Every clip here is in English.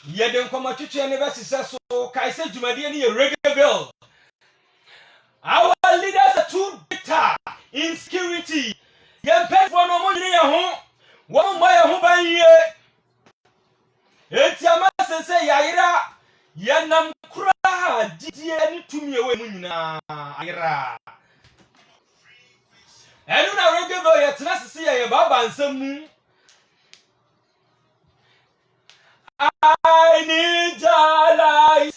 Ye den koma twetwe ne be sise so kai se dwumade ne ye Reggaeville. Our leaders are too bitter in security. Ye pay for no money ye ho. Won buy ho ban ye. Etiama sense yayira. Ye nam kura jidie ni tumi ewe mu nyina ayira. Enu na Reggaeville ye tena sisi ye baba nsam mu. I need your light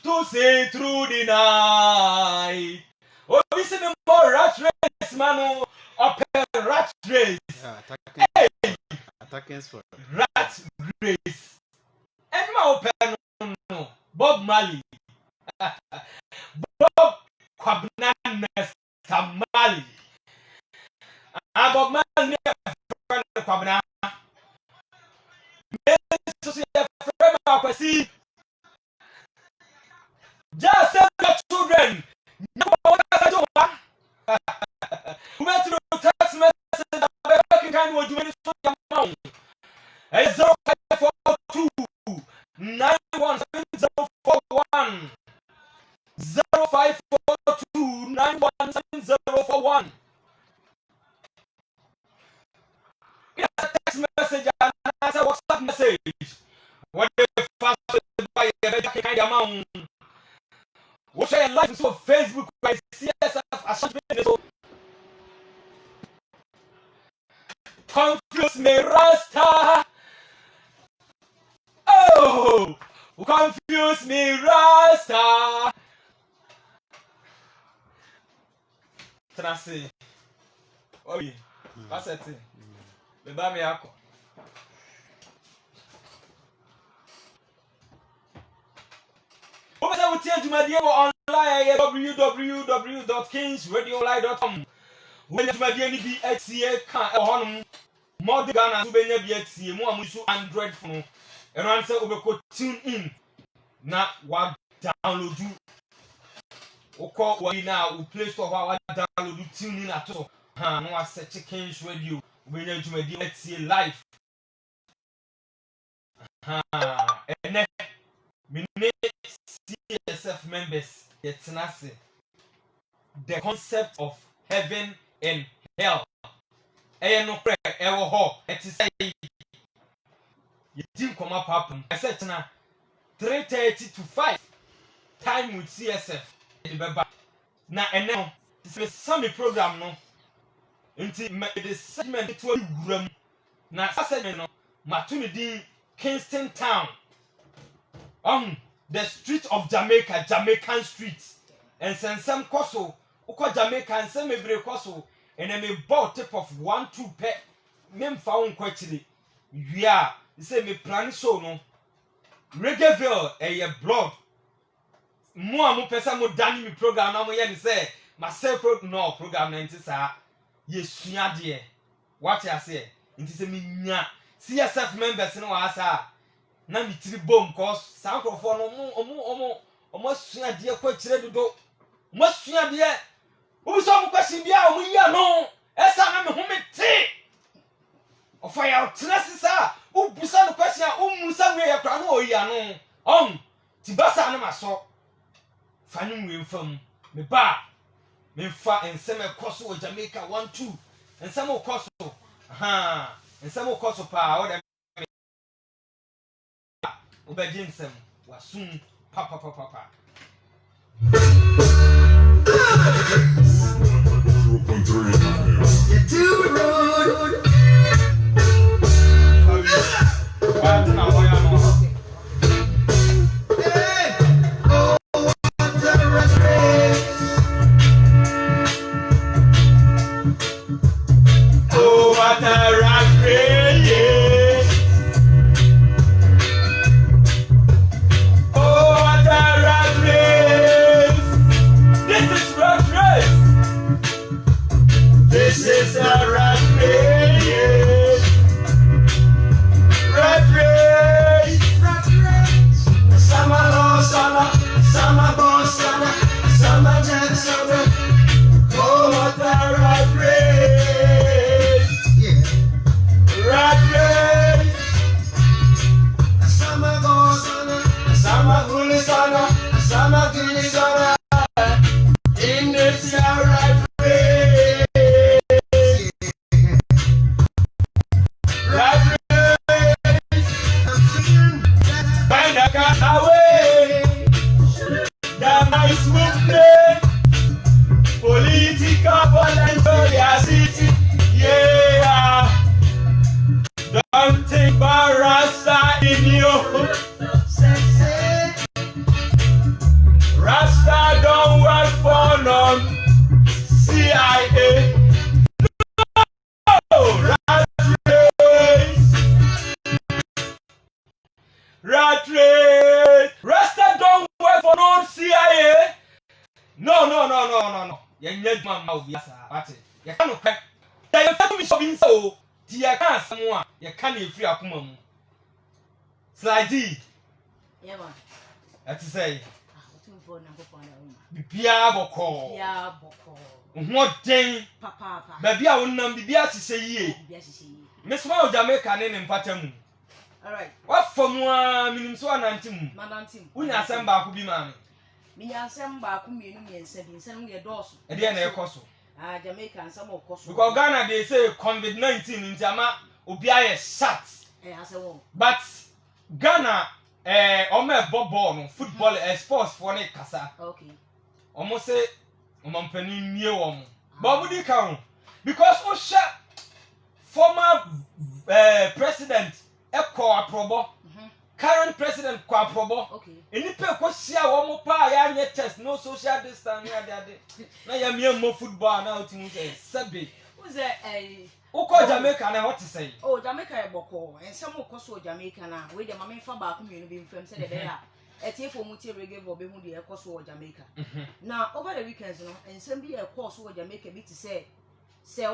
to see through the night. Oh, this is the more rat race, man. Open rat race. Attacking for rat race. And my open no. Bob Marley. Bob Kwabena Tamale. Bob Marley Kwabena. Just send your children. Who went to the text message about kind what you want to amount. 0542 917041 0542 917041. Text message and answer WhatsApp message. What the fast by a kind amount. What share live so Facebook by CSF as confuse me Rasta. Oh, confuse me Rasta. Tracé. Oh oui. Pas cette. Le bas me ako. Over we change my dear online www.kingsradioonline.com. When you my dear be XCA can on more than Ghana to be XCA more amusu Android phone. And answer over tune in. Now what download you. Oko we now we play store what download you tune in at all. No I search Kings Radio. When you my dear XCA live. And CSF members, the concept of heaven and hell. No prayer, ever ho. It is say you didn't come up happen. I said now 3:30 to 5 time with CSF. Now and now this is some program no. Until the segment to room. Now segment no. Matuni Kingston Town. The street of Jamaica, Jamaican street. And send some koso, uko Jamaica and some every koso, and then me bought tip of 1-2 pet. Mem found quite yeah, you say me plan so no. Reggaeville, a blood. More person mo dani me program now. Me say myself no program 90 sa. Yes, dear. What I say? It is a minya. CSF members no asa. Na mi tiri bom cause sankrofo no omo sua de kwa kire dodo mo sua de obi so mo question bia omo yi ano esa na me ho me te ofaya otnasisa obusa no question omusa we ya kra no oyi ano ti basa na maso fanyum we mfam me ba me fa ensem ekoso o Jamaica 1-2 ensem okoso ensem okoso pa o Obedience was soon papa. You're too rude. This is a rat race. away. The nice movement, political violence for their city. Yeah, don't think about Rasta in you. Rasta don't work for none. CIA. No, rat race. Rasta don't work for no CIA. No. You need my mouth, yes, sir. You can't crack. You can't be so. You can't someone. You can't free up mum. Slidey. Yeah, man. That's to say. Bibia boko. Bibia boko. What thing? Papa. Baby, I will not be to say ye. Miss Mao Jamaica name pattern. All right. What for more means one antim? Manantim. We are some back be mammy. Me are some back whom you mean sending your doors. And then a cost. Jamaica and some of course. Because Ghana they say COVID-19 in Jama Ubia shut. But Ghana Ome Bobo football sports for ne kasa. Okay. Almost say Omampani near Bobudi count. Because Osha former president Eko Aprobo. Current president Kwa Aprobo. Okay. Any people share one more pa ya test no social distance na ya mere more football now to say sabi. Who's that a Uko Jamaica na what to say? Oh, Jamaica boko and some of course Jamaica na we the mammy for back community from said there. A tea for muti reggae or behu the course or Jamaica. Now over the weekends no and some be a course or Jamaica be to say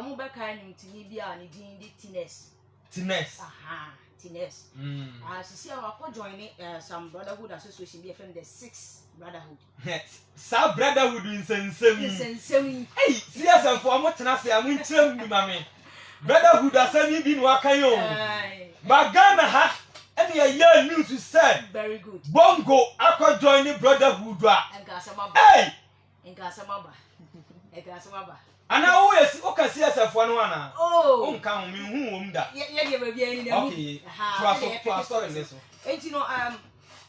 mobile kind to Libya and the Tines. Tines. Aha, Tines. As you see our joining some brotherhood association be from the 6 brotherhood. Yes. Sa brotherhood in sensem. Hey, serious for what na say am ntram ni mame. Brotherhood asemi bi no akayo. But Ghana ha any a year news to say. Very good. Bongo akọ join the brotherhood a. Hey, Nkasamaba. Ana wo yes o ka serious for no ana. Oh. O nka me hu wom da. Yeah, baby. Okay. Trust this. And you know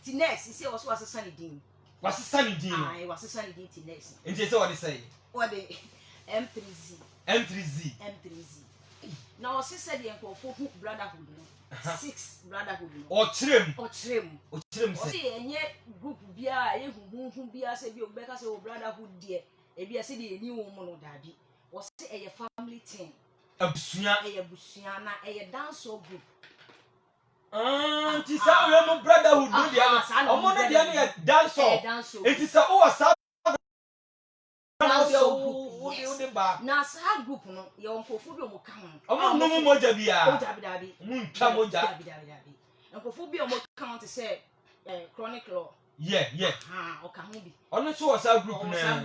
Tines, you see also was a sunny dean. Was sunny dean. I was a sunny dean Tines. And you say what they say? What the M3Z. M3Z. Now sister the enko for brotherhood no. 6 brotherhood no. O chirem. See enye group bia e hu bia say bi obeka say o brotherhood there. E bia say the new woman no dabi. O say e family thing. Abusua. E abusua na e dance group. Ti sa we mo brotherhood no dia. Omo no dia na dance. Ti sa o sa na sa group no ye onkofu bi omo kan omo no moja bia dabi mu ntwa moja dabi onkofu bi omo kan te say chronicle yeah o kan ho bi ono so o sa group na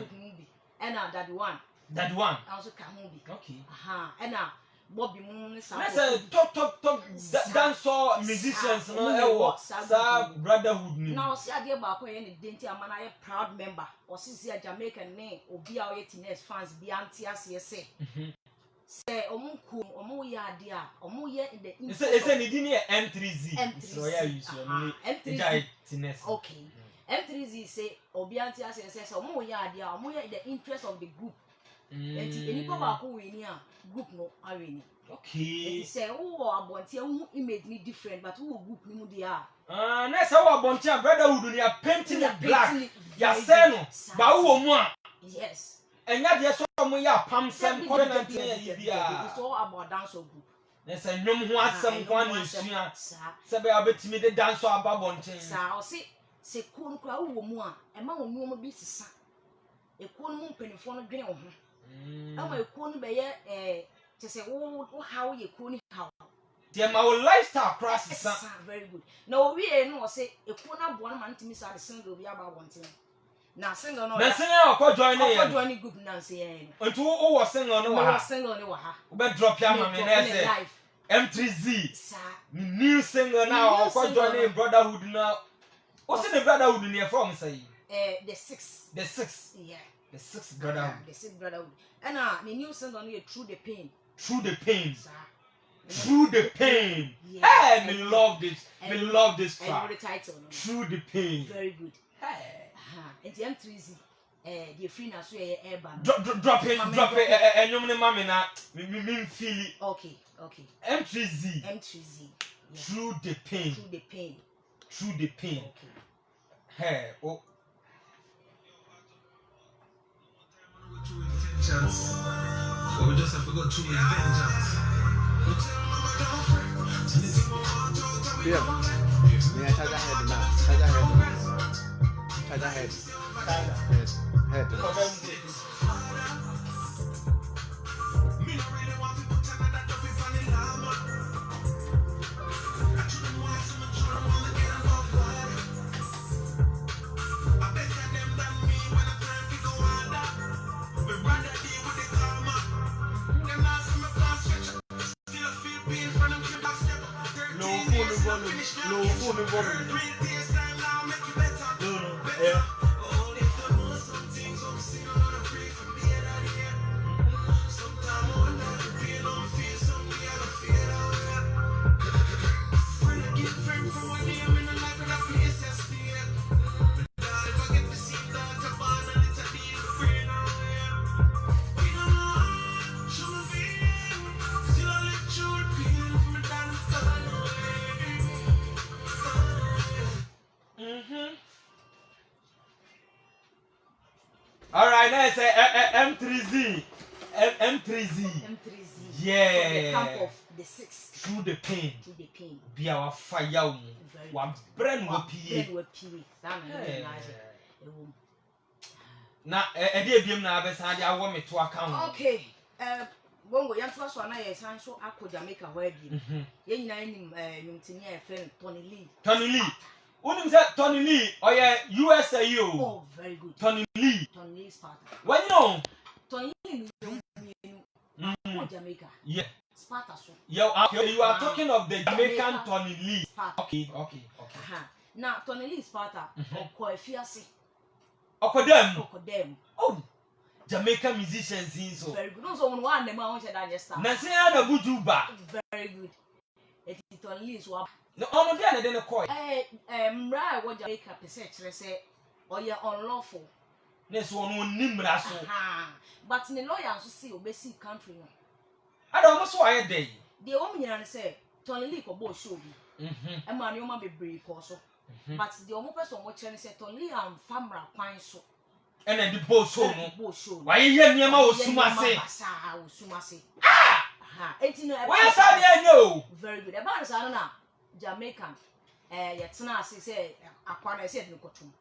and that one also kan ho bi okay and Bobby Moon sa top dancer musicians no ewo sa brotherhood ni now see ade ba ko ye ne denti amana ye proud member o sisi Jamaican ne obi a o ye Tines fans bi anti ase say omu ye ade a omu ye in the interest say ni di ni M3Z so ya use ni Tines okay M3Z say obi anti ase say omu ye ade a omu ye in the interest of the group any ba ko we ni a group no areni okay say who abonti who image ni different but who group ni mu dia na say who abonti brotherhood ni a painting black ya say no ba wo mu a yes enya de so mo ya pam sem covenant na yi bia it's all about dance group na say nyom ho asem kwa na esua say be abetimi de dance aba bonten sa o se kun kwa wo mu a e ma wo mu bi sisa e kun mu mpanifo no dwen wo ho ama ekunu be ye to say how you kunu how dem our lifestyle crisis very good now we no say ekunu abo na man timi sa the single bi aba wonten na single no na single ko join group na say ntu wo wo single no wa single ni wa ha we drop ya mama na say M3Z new single now ko join brotherhood na o say the brotherhood ni from say the 6 yeah the 6th brotherhood. The 6th brotherhood. And the new single on here Through the Pain. Through the Pain. Through the pain. Yeah. Hey, me love this. Me love this I know track. the title. No? Through the pain. Very good. Hey. And the M3Z. The free now so airban. Drop it. And you mama na me feel it. Okay. M3Z. M3Z. Yeah. Through the pain. Through the pain. Okay. Hey. Oh. But we just have to go through with vengeance. Yeah. Me I charge ahead now. Charge ahead. Yes. Head. Me no really want people telling that don't be funny llama. I should have wanted some children wanna get above water. I bet that them than me when I time to go under. We rather deal with the karma. Them not some of us stretch. Still I feel pain from them keep back step. 13 years now finish now. 3 days time now make you better. Better. Oh, if you know some things, I'm still gonna pray for me and I hear. Sometimes I wonder if the pain don't feel something I don't feel that way. Friend I get friend from one day I'm in a life of that place I stay. If I get to see that to bond and it's a deal with brain away. We don't know how, show me feel. Still I live through the pain from a damn gone away. All right, now say M3Z. M3Z. Yeah. From the camp of the 6. Through the pain. Be Very our fire. One brain will be. Now, a dear Bim Nabes, I want me to account. Okay. Bongo, young first one, I so I could Jamaica where you. Yen name, Mutinia friend Tony Lee. Wouldn't say Tony Lee or USA. Oh, very good. Tony Lee. Sparta. When you know, Tony Lee, Jamaica. yeah. Sparta. So. You are talking of the Jamaican Tony Lee. Sparta. Okay. Now, Tony Lee Sparta, or Fiasi. Them. Oh, Jamaican musicians in so. Very good. Also, one the man wanted that just start. Nasia na Bujuba. Very good. It's Tony Lee's one. No, I'm not going to call. Mra, what Jamaica per say, or you're unlawful. This one will nimra so. But in the lawyer, so see, obey country. I don't know why a day. The woman say, Tony Lee for both show me. A man, you might be brave also. But the only person watching said, Tony Lee and Famra Pine so. And then the boat show. Why you hear me? Sumase. Where's I very good. About Sana Jamaican. Yatsana say, Aquana said,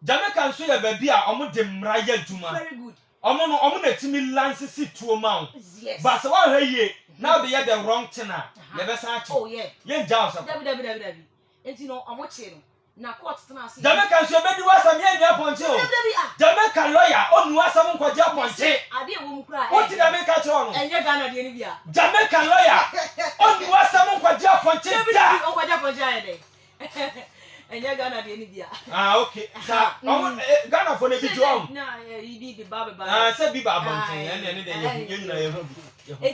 Jamaican so your baby are almost the Mraya Juma. Very good. I'm going to me lance sit to amount. Yes. But so hey, now they are the wrong tenor. Never such. Oh, yeah. Yeah, Jones. W. And you know, I'm watching. Now, what's the master? Jamaican so baby was a young Japan. Jamaican lawyer, on was someone called Japan. I didn't cry. What did I make a tone? And you're gonna be India. Jamaican lawyer, on was someone called Japan. Oh, what Japan? And you're gonna be India. Ah, okay. Ghana for the video. No, you did the Baba. I said, be Baba, and then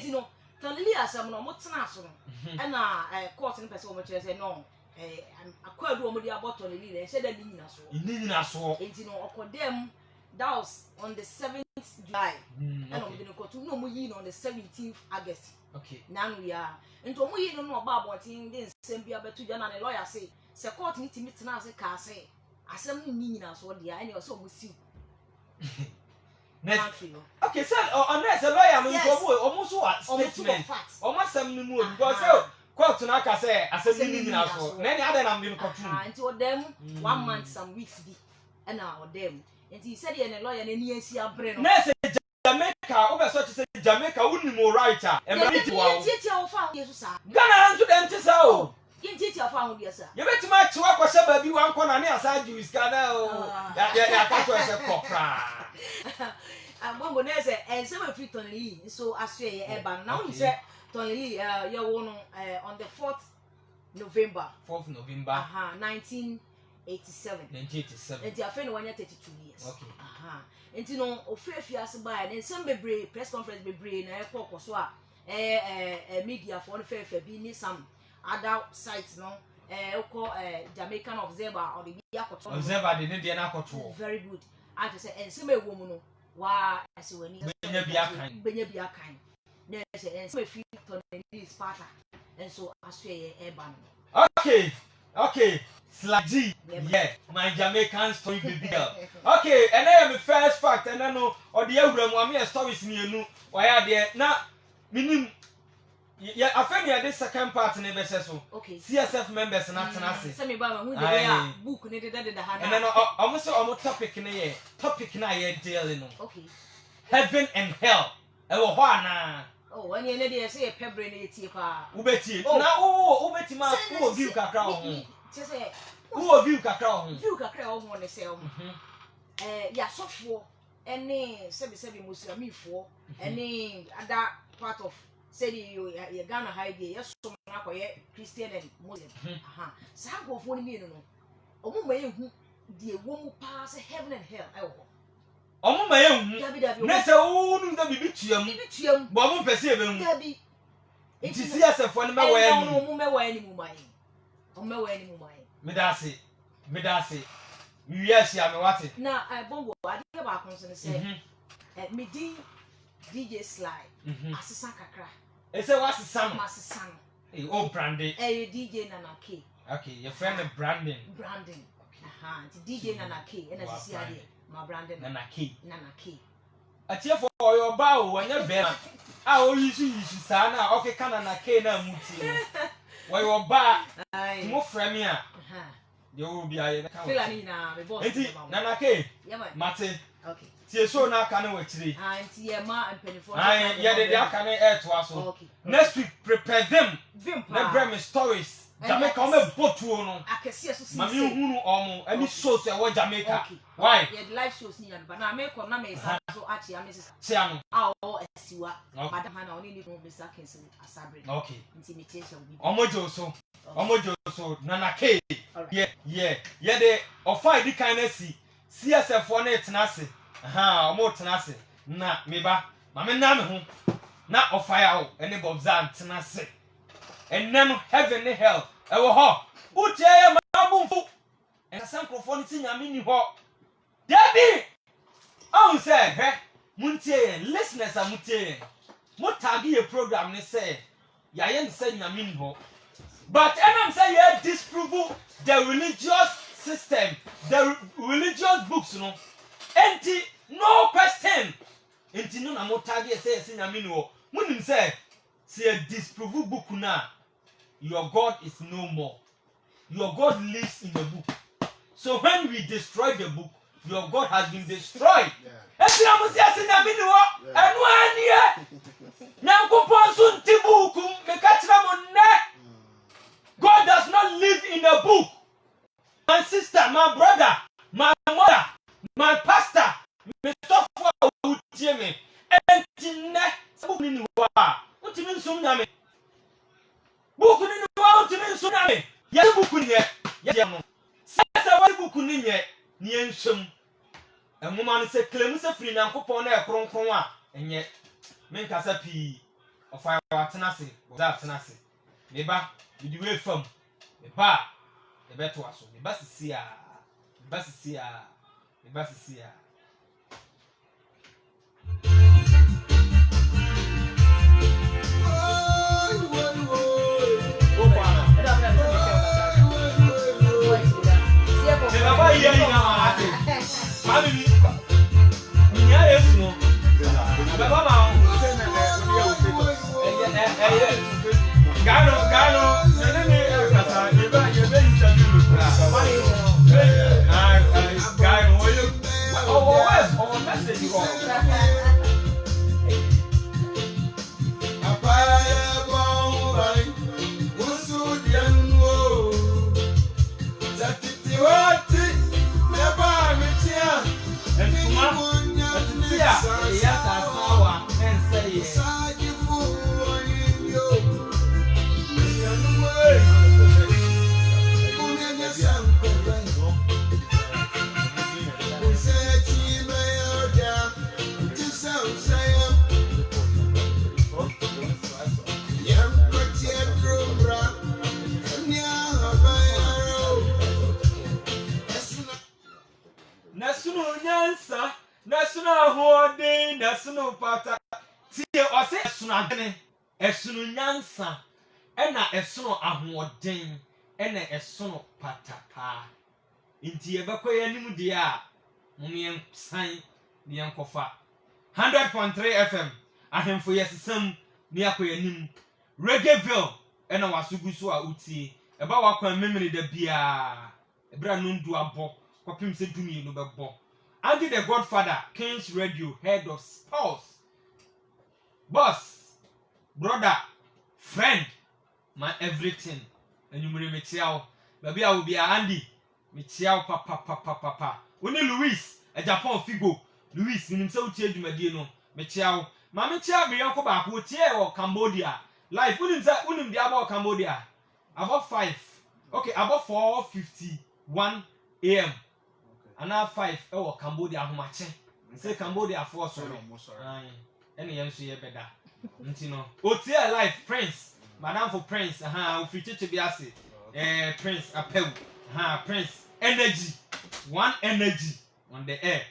you know, Tony as I'm not national. And I caught in person, which I said, no, I'm a quite woman about Tony Lee, and said that you need us all. And you know, of them, that was on the 7th July, and I'm going to go to no more on the 17th August. Okay. Now we are. And to me, you know about what in this same be able to Jan and a lawyer say, so court need to meet now, say, car say, I send me as what the I know so we see. Okay, sir, unless a lawyer almost what statement, almost some new because quote to Naka say, I said, many other than being caught. Until them 1 month, some weeks be, and now them. And he said, and a lawyer and he see a brain. Jamaica, over such as Jamaica, wouldn't more writer, and Ghana to enter so. You bet much work was a baby one corner near side you is Ghana. That can't was a cockra. I'm going to say, and some of Tony Lee, so I say, but now he said, Tony Lee, you're one on the 4th November. 4th November, 1987. 1987. And your friend 132 years. Okay. And you know, of fair fias by and some be press conference be brain, and I talk or so. media for the fair be ni some other sites no Jamaican Observer or the Observer the Indian Akoto. Very good. I just say and some woman why as when you be a kind. There's a some feel to this part and so as we Okay. Okay. Slaggy. Yeah. My Jamaican story baby girl. Okay, and I am the first fact and I know or the Abraham wa me stories ni enu. Why are there na minim yeah, I find you this second part in the so. Okay. CSF members and Atanasi. Some about who they book needed the hand. And then almost almost topic in a topic na ye dealing. Okay. Heaven and hell. Ewo hwa na. Oh, when you need say a pebble in it pa. Ubeti. Na ubeti ma who view kakra ho. Just say who view kakra ho. View kakra ho ne say ya sofo any sebi Muslim for any other part of say you Ghana high day yes so na koye Christian and Muslim sa go for me no omo ma ehu die wo mu pass heaven and hell I wo omo ma ehu na se wo nu da bibi tuam bo mo pese e be hu dabi ti CSF no me wa ani no mo me wa ani mu mai o me wa ani mu mai me dase yes ya me wate na bongo ade ba kon so say me DJ Sly asesa kakra ese was sam asesa no oh branding DJ Nana K okay your friend branding DJ Nana K and as see ade my branding Nana K atie for your bow when you be ah o yisu sa na okay kan Nana K na muti wo your ba mo frame a you will be a feel ni na me boss Nana K mate okay tie so na aka na wachiri anti ye ma ampenifo yeah they aka na air to aso next week prepare them na bring stories Jamaica o me botuo no akese so si mami hunu omo any shows e wo Jamaica why yeah the live shows ni yan ba na me ko na me sa so achi am sis chiano o esiwa madam hana oni ni no be sakensi asabre okay intimidation bi omo joso Nana K yeah the ofai di kan na si CSF for na tenase omo tenase na meba mame na me ho na ofai awo ene bobza tenase ennem heaven and hell ewo ho utie mabumfu en sankrofo ni tinyame ni ho dabi on say muntie listeners amutie mutagi ye program ni say ya ye say nyame ni ho but enam say ye disprove the religious system the religious books no enti no question enti no na mutagi say nyame ni ho munim say disprove book na your God is no more. Your God lives in the book. So when we destroy the book, your God has been destroyed. God does not live in a book. My sister, my brother, my mother, my pastor, Mr. Jimmy, and book ni wa ntimi nso na me ye book ni ye no se wa book ni ye ni enhwem enwoma no se klem se firi Nyankopon na ekronkron a enye men kasa pi ofa wa tenase za tenase me ba di we fam me ba e beto aso me ba sisi a ɛsono nyansa na ɛsono ahoɔden na ɛsono pata tie ɔse ɛsono adwene ɛsono nyansa ɛna ɛsono ahoɔden ɛna ɛsono patapaa nti yɛbɛkɔ yɛn anim deɛ a mom yɛn san ne yɛn kɔfa 100.3 FM ahemfo yɛsesam ne akɔ yɛn anim Reggaeville ɛna wasugu so a utie ɛba wakɔ memene da biaa ɛbra no ndu abɔ kɔpem sɛ dumie no bɛbɔ Andy the Godfather Kings Radio head of spouse boss brother friend my everything enyumure mechiao baby a obi Andy mechiao papa woni Louis a Japan figo Louis nim sɛ utie dwumadie no mechiao ma mechia be yonko ba ko tie o Cambodia life unim dia about Cambodia about 5 okay about 4:51 AM and now 5 Cambodia homache say Cambodia for so any yam so ye beda ntino otie life Prince madam for Prince ofiti to be ase Prince apel Prince energy one energy on the air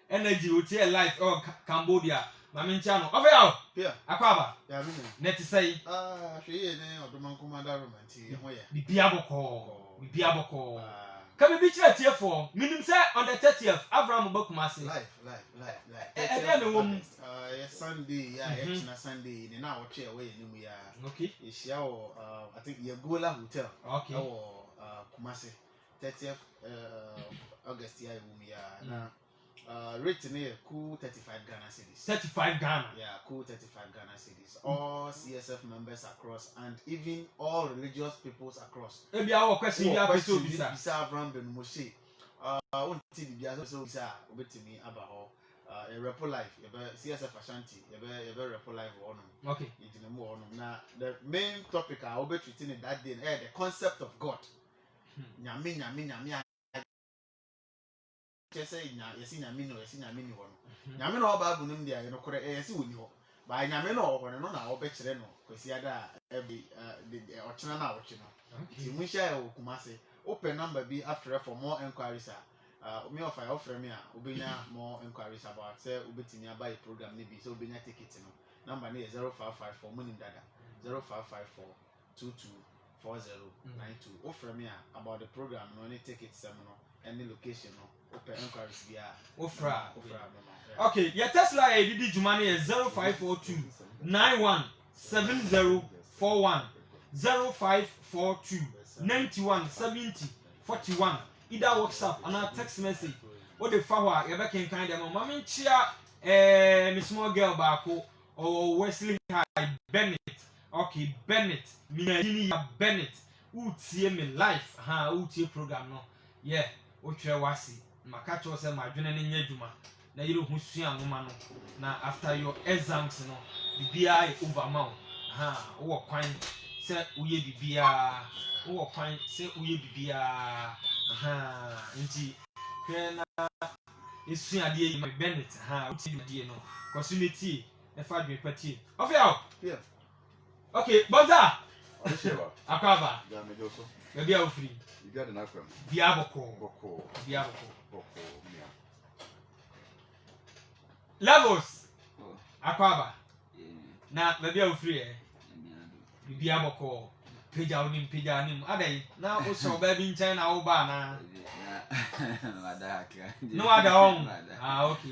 energy otie life Cambodia Mamincha no over yaw Pia akwaba ya me net say hweye ne odoman komanda romanti ho ye bibia boko Can we be here for? Meaning, sir, on the 30th, Abraham Bokumasi. Life. Sunday, yeah, Sunday, in an hour chair away in we are. Okay. It's your, I think, Yagola Hotel. Okay. Or Kumasi, 30th August, yeah, we are now. Written here, cool 35 Ghana cedis. 35 Ghana? Yeah, cool 35 Ghana cedis. All CSF members across and even all religious peoples across. Maybe our question here is to Bisa Abraham Ben Moshe. I want to be so Bisa, Obetimi Abaho, a Repo Life, CSF Ashanti, a very Repo Life or no. Okay. Now, the main topic I will be treating that day, the concept of God. Nyami. Say yesi nyame no nyame no ba bu nim dia no kore yesi woni ho ba nyame no ho no na obekire no kwesi ada every ochina na ochi no ti mu sha e Kumase open number bi after for more enquiries me offer me a obenya more enquiries about say obetimi aba program ni bi so obenya ticket no number ni 0554 for munim dada 0554 224092 offer me about the program no any ticket seminar any location no open enquiries via Ofra. Okay, your Tesla did Jumani is 0542 917041 0542 9170 41 either WhatsApp and text message. What the fawa you can kind of mommy chia Miss Small Girl Bako or Wesley High Bennett. Okay, Bennett. Bennett. Utie me life. Utie program no. Yeah, Utre wasi. Makacho say my dwene ne nyadwuma na yero husua ngoma no na after your exams no bibia overmount wo kwan say uye bibia wo kwan say uye bibia nti hwe na esua de yi my Bennett uti de no kosuneti e fa dwe pati ofia yeah okay bonza Sheba. Akaba Ya me joso. Baby a free. You got an aquam. Biaboko. Boko. Biaboko. Mia. Levels. Oh. Akwaba. Eh. Na baby a free Miado. Biaboko. Pija unim. Adai. Na o so baby in China o ba na. No other home.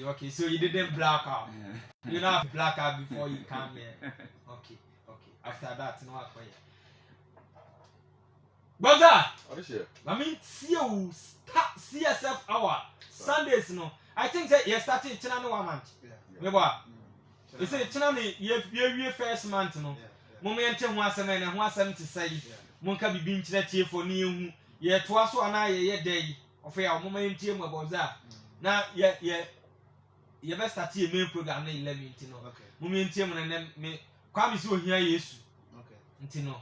Okay. So you didn't black out. You don't have black out before you come here. Okay. After that, no what for you. Brother, I mean, see you start CSF hour Sundays, no. I think that you're starting China 1 month. Yeah. You say China, you first month, no. Moment 1 7 and 170 say, Monka be being church for new. Yet twice one eye day of your moment team about that. Now, you best start your main program 11, you know. Okay. Moment team and then me. Kwami so hia Yesu. Okay. Ntino.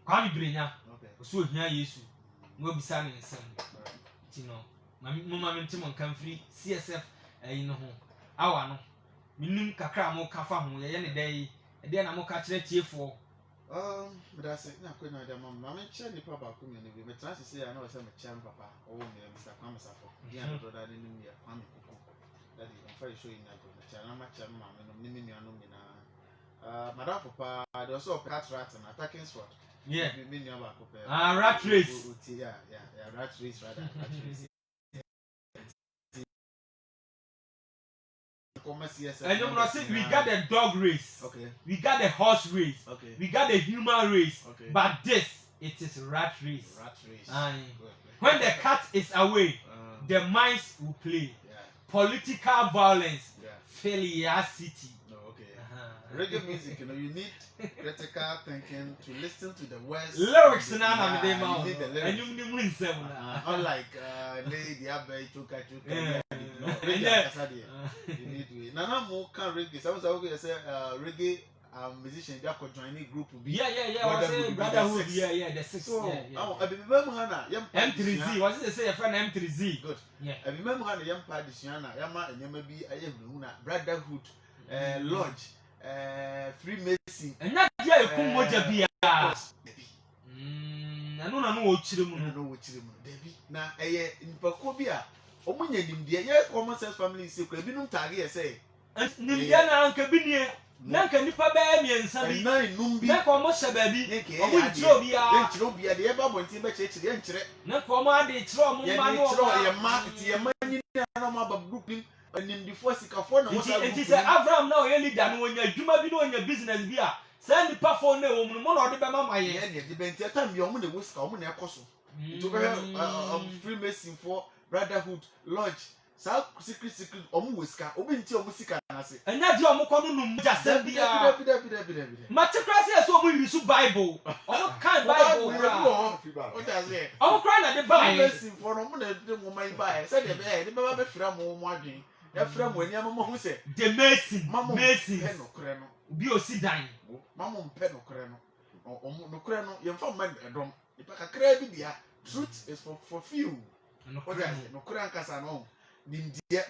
Kwami brenya. Okay. So hia Yesu. Ngo bisa ne nsem. Ntino. Mama mentimo nkan free CSF no ho. Awa no. Minum kakra mo kafa ho ye ne dai. E de na mo ka kire tiefo. But I said, "Na kwena da mama. Mama nche nipa ba ko menu bi. Me try say ya na o say me chan papa. O me Mr. Kwame Safo. Dia do da ni mi ya Kwame Kuku. That is I'm very sure you know go. Chan na ma chan mama no ni mi nuanu mi na. Madam papa, there was also cat rat and attacking sword. Yeah. Me nua ba ko pe. Rat race. Yeah, rat race rather. Rat race. And you know, say we got the dog race. Okay. We got the horse race. Okay. We got the human race. Okay. But this, it is rat race. Rat race. Aye. Good. When the cat is away, the mice will play. Yeah. Political violence, Yeah. failure city. No, okay. Reggae music, you know, you need critical thinking to listen to the words. Lyrics Yeah, na you need the and lyrics. you need win seven. Unlike Lady Abbey, Chuka, Yeah. no, reggae, you need to. Nana mo can reggae. Some say reggae musician they are joining group. Yeah. I say brotherhood. Yeah. The six. So, Yeah. I remember Hana, M3Z. Was it say a friend M3Z? Good. Yeah. I remember Hana, young Padisiana, Yama, and Yamabi, I am brotherhood, lodge, Freemason. And not here, Kumoja Bia. I don't know what you Debbie. Now, in Pacobia, Omunya Dimdia, yes, common sense family is secret. You don't tag here, say. and Niliana and Cabinia. Nanka nipa baby and Sabi. Numbi. Almost a baby. I want Trobia, the Eba Monty Church, the entry. Nakoma, the Trom, your market, your money, and Brooklyn, and in the first California. It is Avram now, only done when you might be doing your business beer. Send the puff on the woman, one or the Bama, my head. The Bentia time, your money was common apostle. To Freemason for Brotherhood, Lodge. South secret, whisker, open to your music. And not your Mokonum, just said, Matricracy, so we use Bible. Oh, can't Bible. What I say? I'm crying at the Bible. For a moment, the woman buy. Said the bear, the baby from Wadi. A friend when your mamma who said, The Mason, Mamma Mason, Peno Creno, B.O.C. dying. Mamma Peno Creno, or no Creno, your phone man a drum. If I can crave it, truth is for few. What I say? No Crancas no. Nindia,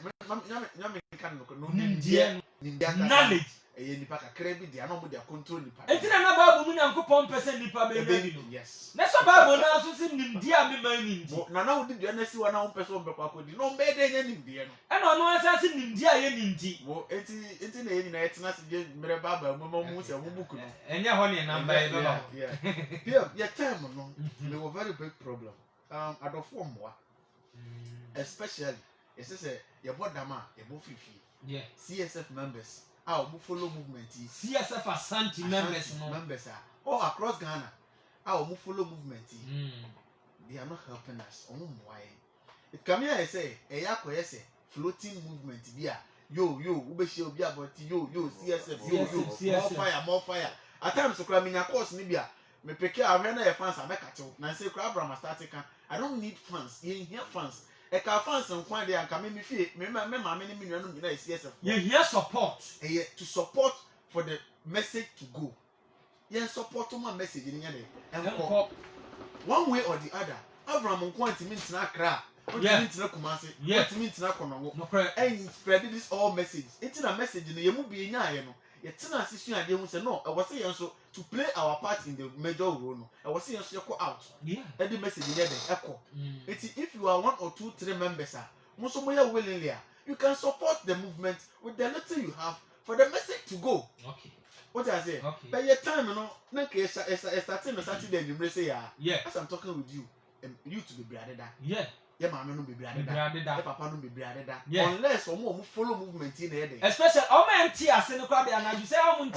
Knowledge. A Nipaka Crabby, the animal with their control. And then another woman and coupon percent nipa baby. Yes. That's a Bible now, so send him dear me money. Nana did you understand one own person, but I could no better than any dear. And on one side, send him dear Yeninti. Well, it's in the United States, Mirababa, Mamma Moose, and Mubuku. And your honey number. Yeah, your time, they were very big problem. I don't form more. Especially, it says your Bodama, your Bufifi. Yeah. CSF members. Our follow movement is CSF Asante members. Members are all across Ghana. Our follow movement. They are not helping us. Why? It come here, I say, a yako, floating movement. Yeah, yo, Ube show be about yo, CSF, more fire. At times, so cramming a course, Nibia. Me peke arena your fans are back at you. Now say crab from a starting. I don't need fans. You hear fans. I can fans and one day and come in me feel. Remember, many million CSF. You hear support. To support for the message to go. Yeah, support to my message in here. And one way or the other. Abraham Nkwanti means na cra. What means na Kumasi? What means na Konongo? No correct. And spread this all message. It's a message in the Yamubi Nyano. Yet assisting idea who say no, I was saying so to play our part in the major role. I was saying so you out. Yeah. And the message in the echo. It's if you are 1 or 2, 3 members, most of you willingly, you can support the movement with the little you have for the message to go. Okay. What I say? Okay. By your time, you know, starting Saturday, you say, yeah. As I'm talking with you, you to be brother. Yeah. Yeah, mamma no be brother. Yeah, papa no be brother. Yeah. Unless some more follow movement in there. Especially all men tea as in the crowd and you say I'm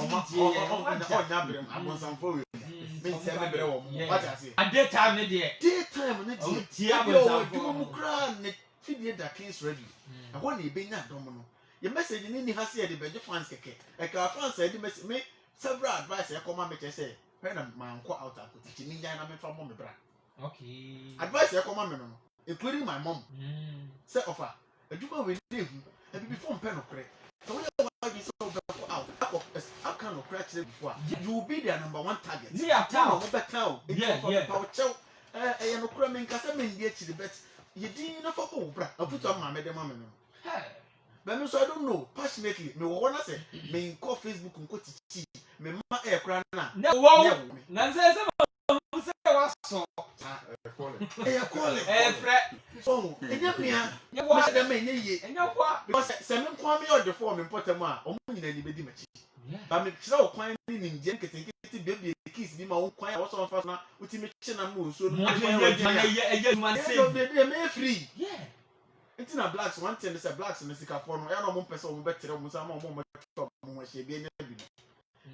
what I say? At daytime, Daytime, case ready. I want to be not domino. Your message in any has said the Benja fans. Like our fans said, the message me several advice. I come and say, when I'm out, I could teach me from Mommy Bra. Okay. Advice I come including my mom. Say offer. A Juma will live and before pen of credit. So you so out. I cannot crash it before. You will be their number 1 target. Yeah, town. Yeah. Power chow. I no cramming Casamin yet to the bet. You didn't know for Bra. I put on my madam. But so I don't know. Passionately, me wanna say, me call Facebook and go to me ma e kra na na wo na say was so e call e fre so enya mia ye wa me dem enye ye enya kwa because se me kwa me order for me potem a omo nyina ni bedi machi ba me kira o kwan ni ninje nkete baby kiss bi ma wo kwan a wo so fa na uti me chi na mo nso no ye man say me free yeah it's na blacks one thing is blacks in the sika for no e no mo pese o mo betere mo sa mo top mo hye bi enya bi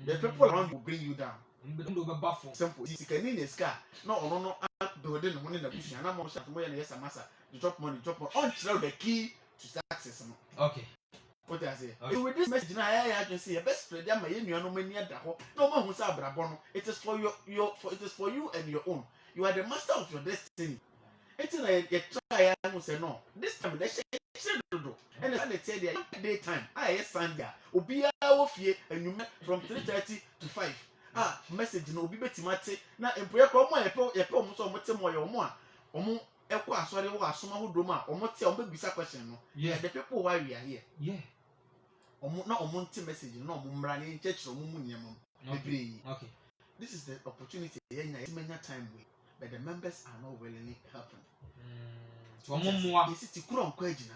the people around will bring you down ndo be bafo simple sika ni ne ska no ono no build no ne na busu na mo sha mo ye na yes masa the drop money on throw the key to success no okay what I say with this message na I just say best spread am ye nua no mani ada ho no mo hu sa abrabo no it is for it is for you and your own you are the master of your destiny it's na ye try am say no this time they say do and they tell you daytime yes Sunday obi a wo fie anwume from 3:30 to 5 message no obi betimate na empoye ko mo ye pe omo so omo te mo ye omo a omo ekwa asori wo asoma hodom a omo te omo bisa question no yeah the people why we are here yeah omo na omo nti message no omo mra ne church omo mu nyem bebre okay this is the opportunity yenya many time we but the members are not willingly helping so omo moa isi ti kuro nkwa agina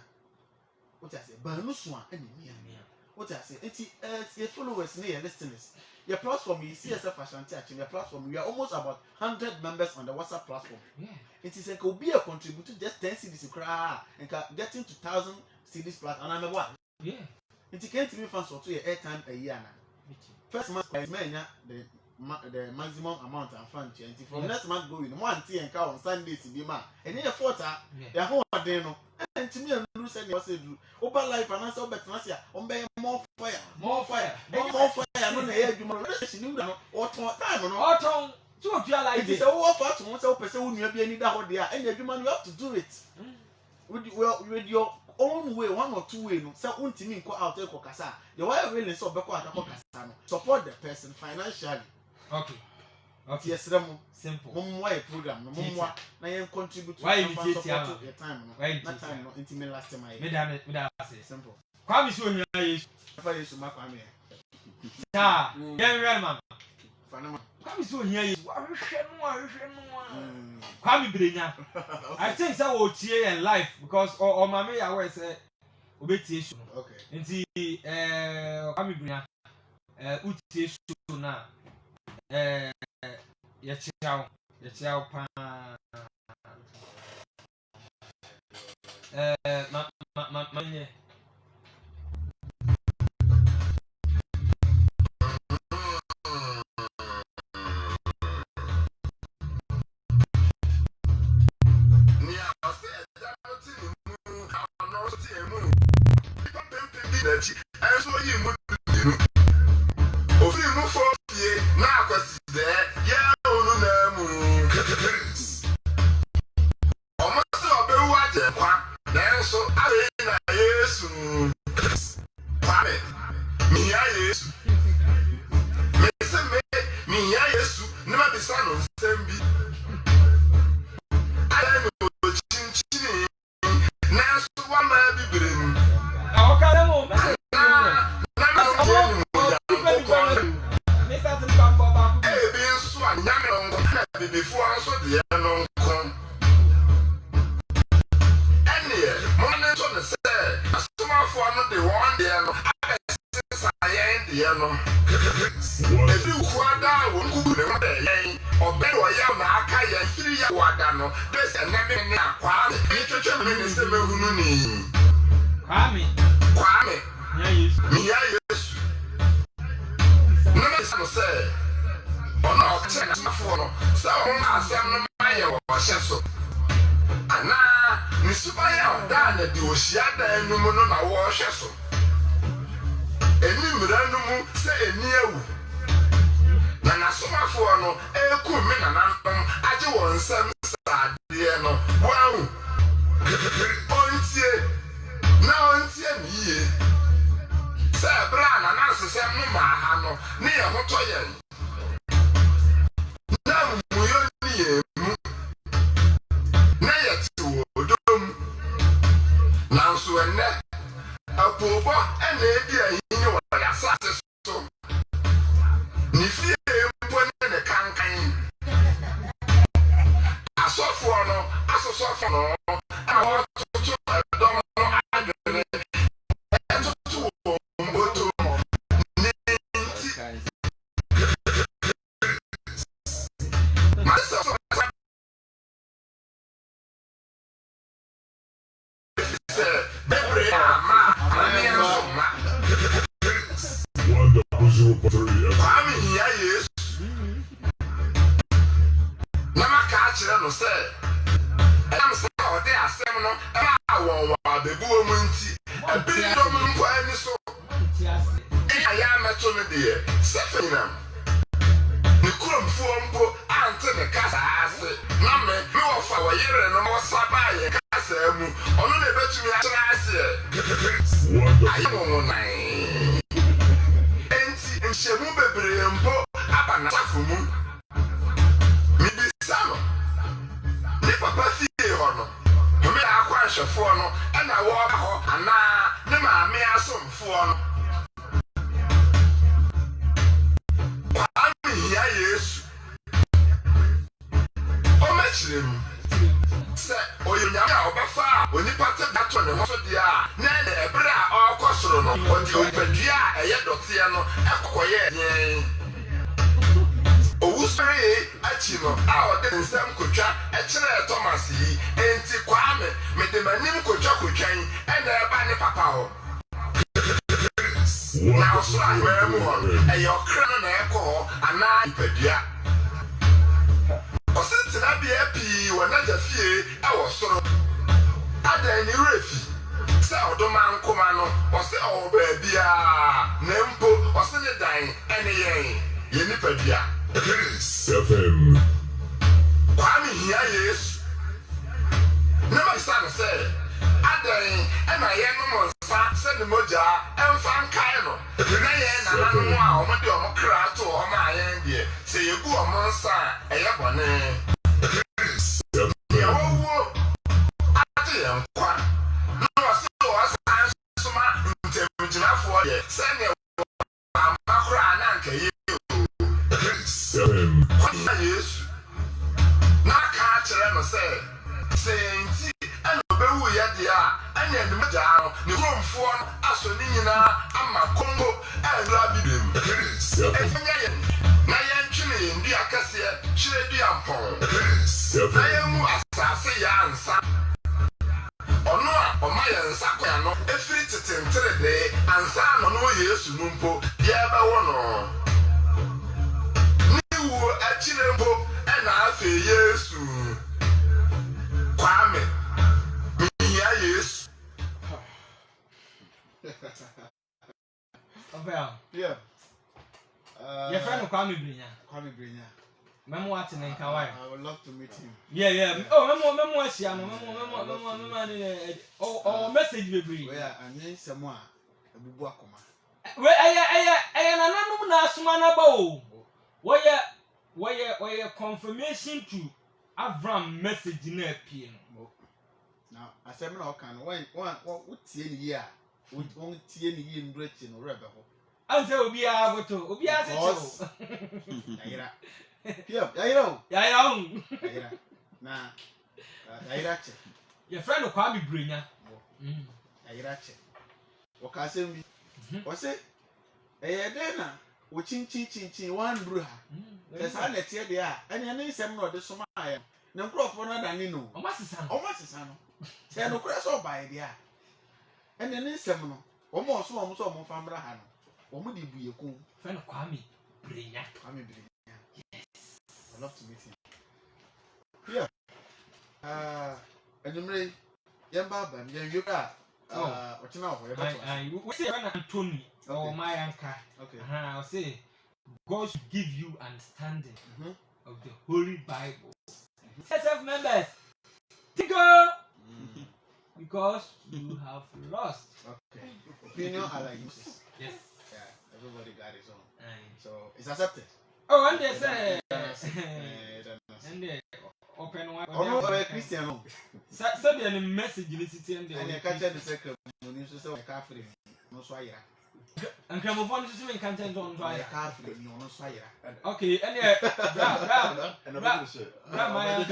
what I say ba no so a ene mia what I say enti your followers ne your listeners your platform is CSF Ashanti Achim your platform we are almost about 100 members on the WhatsApp platform yeah it is like obi a contribute just 10 cedis kra and getting to 1000 cedis plus and I'm what yeah it can't even fans for 2 airtime a year na first month I menya the maximum amount and fund 20 from next month going one tea and cow on Sundays be ma and then fourth ya ho ade no and to me and lose any was do over life and answer better na sia on be more fire no na e adwuma no she knew no or time no autumn so do you like it is a war for to want to person who nua bi ani da ho de a and adwuma no you have to do it with your own way one or two way no say untimi nko out e ko kasa the way really so be ko atako kasa no support the person financially okay yes remo simple mumwa e program no mumwa na yen contribute why you support take your time no why na time no intimi last time me da say simple kwami so nya yesu fa yesu makwame ta yen real man fanama kwami so nya yesu ahwehwe no kwami brenya I think say we tie in life because o mama ya we say obetie su okay nti kwami brenya utie su na ya chiao pa manye no. I want to don't know agony. And to Mboto. Myself. Now, so I remember, and your crown echo, and I pedia. Or since I be happy when I just fear, I was so. I then you refi. Say, oh, man, commando, or say, oh, baby, Nempo, or send it dying, any Yenipedia. FM. Kwame here, yes. Never stand say. Adan and my young send the moja and fan kaino. Na no a omode omokra to o ma yen die. Say you go monster e yabone. Ya wo ati en kwa. No so asan soma ntemjina fo ye. Send e makra na nka ye. Yes. Na ka chere no say nti and obewu ya dia anya ni majaro ni romfo aso ni nyina ama Congo and rabidem efanya ye na ye ntwene ndi akase chire du ampon na ye mu asase ya ansa ono a o ma ye nsa kwa no efiri tetentere de ansa no no Yesu numpo ye be wo no ni wo achire mpo na afi Yesu Kwame yes. Yeah. Your friend Kwame Brinya. Kwame Brinya. Memo what in Kawai. I would love to meet him. Yeah. Oh, memo oh, message baby. Where I need someone. A bubu akoma. Where I am na sumana bo. Where confirmation to Avram message na pin. Now, I said, no, can what see any year? Won't see any year in Britain or Rebel. I say, Obi able to Obi as Yeah. Nah, your friend will call me Brinya. Irache. What can I say? What's it? A dinner, which chin one brewer. There's an etia there, and your name is some of the Somaya. No crop for another Nino. Almost a son. Say no crash or by the eye. And then in seminal, almost from Fambrahano. Or would you be a cool friend of Kwame Brinya? Yes, I love to meet him. Yeah. And you may, Yamba, and you got, what you know, we say Anthony or my anchor. Okay. I'll say, God should give you understanding of the Holy Bible. SF members, Tigo! Because you have lost. Okay. Opinion are like this. Yes. Yeah, everybody got his own. So it's accepted. Oh, and they say, and they open one. Oh, no, Christian. So the message you listen to, and you catch the second when you say, Catherine, no, so nkramofo no so me kan ten don I ya can't feel me on fire. okay ene bra my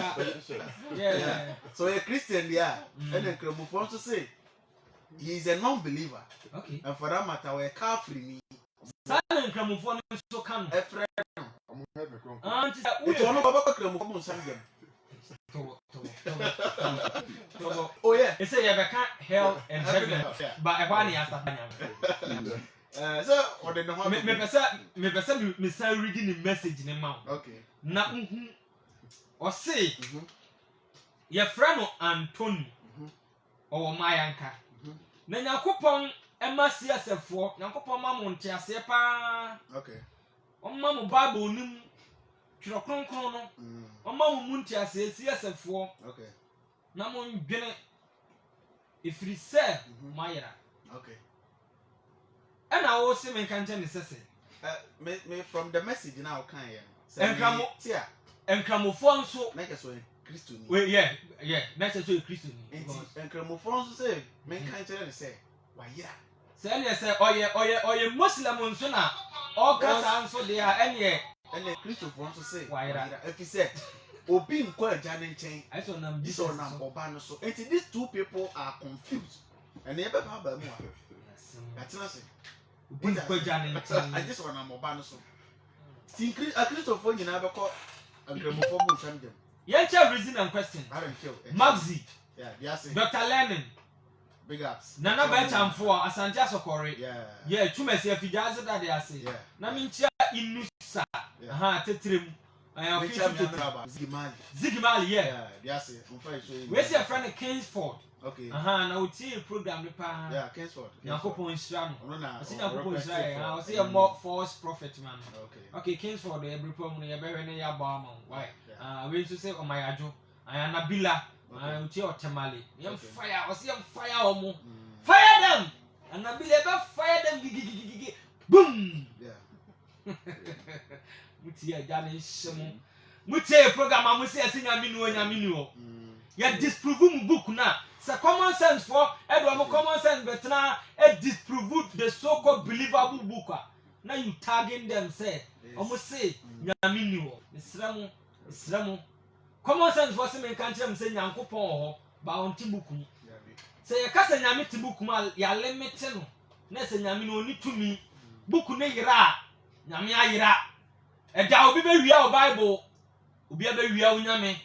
yeah So a Christian, yeah, and then Cramofon to say he is a non-believer. okay And for that matter, we're car free. sa nkramofo no so kan A friend, anti sa it's one of our Cramofon Sangam. Oh, yeah. They say you have hell and heaven, Yeah. but I want to ask So, or the no me person me say reading the message in the mouth. Okay. Na or say your friend Anthony or Mayanka. Na Yakupon Emma CSF4, Yakupon Mamon Tiase pa. Okay. On Mamu Bible nim Chirokron, on Mamu Muntiase CSF4. Okay. Namon Gene if he said Mayra. Okay. And I will say, me can't tell you, Me from the message now, can you? And come, yeah. and Cramophone so. Make us one Christian. Well, yeah, that's a Christian. And Cramophone say, men can't tell you, say, why, yeah. Say, say, oh, yeah, Muslim on Suna. All cats so they are any. And the Christian wants to say, why, if he said, or being quite Janet chain, I saw them this or number Obano. So, and these two people are confused. And they never have a more. That's nothing. I just want to mobile so. A Christopher, you never call a gramophone champion. Yeah, reason and question. I don't kill. Magzi, Yeah, yes, Dr. Lennon, big ups. Nana Betam for Asante Sokore. Yeah, Chumesi, if you just that they are saying. yeah. Namincha Inusa, Tetrim. I am Zigimali, yeah. Yes, Where's your friend Kingsford? Okay. Now we see a program. Yeah, Kingsford. Nyankopon Israel. I see Nyankopon Israel. I see a more false prophet man. Okay. Okay, Kingsford, every problem you bear in your barman. Why? We used to say, oh my ajo, I am Nabila, I will tell Tamale. Young fire, I see fire or more. Fire them! And Nabila fire them. Boom! Yeah. Mutia Jani Shemo. Mutia program, I must say, I think I mean, ya disprove book na sa common sense for edwa common sense but na disprove the so called believable book na you tagging them say almost say nyame ni wo isramu common sense for say men kan tell say nyankopon ho ba on ti book mu say ya kasa nyame ti book ma ya limit no na say nyame no ni tumi book ne yira nyame ayira da obi be wia o bible obi be wia o nyame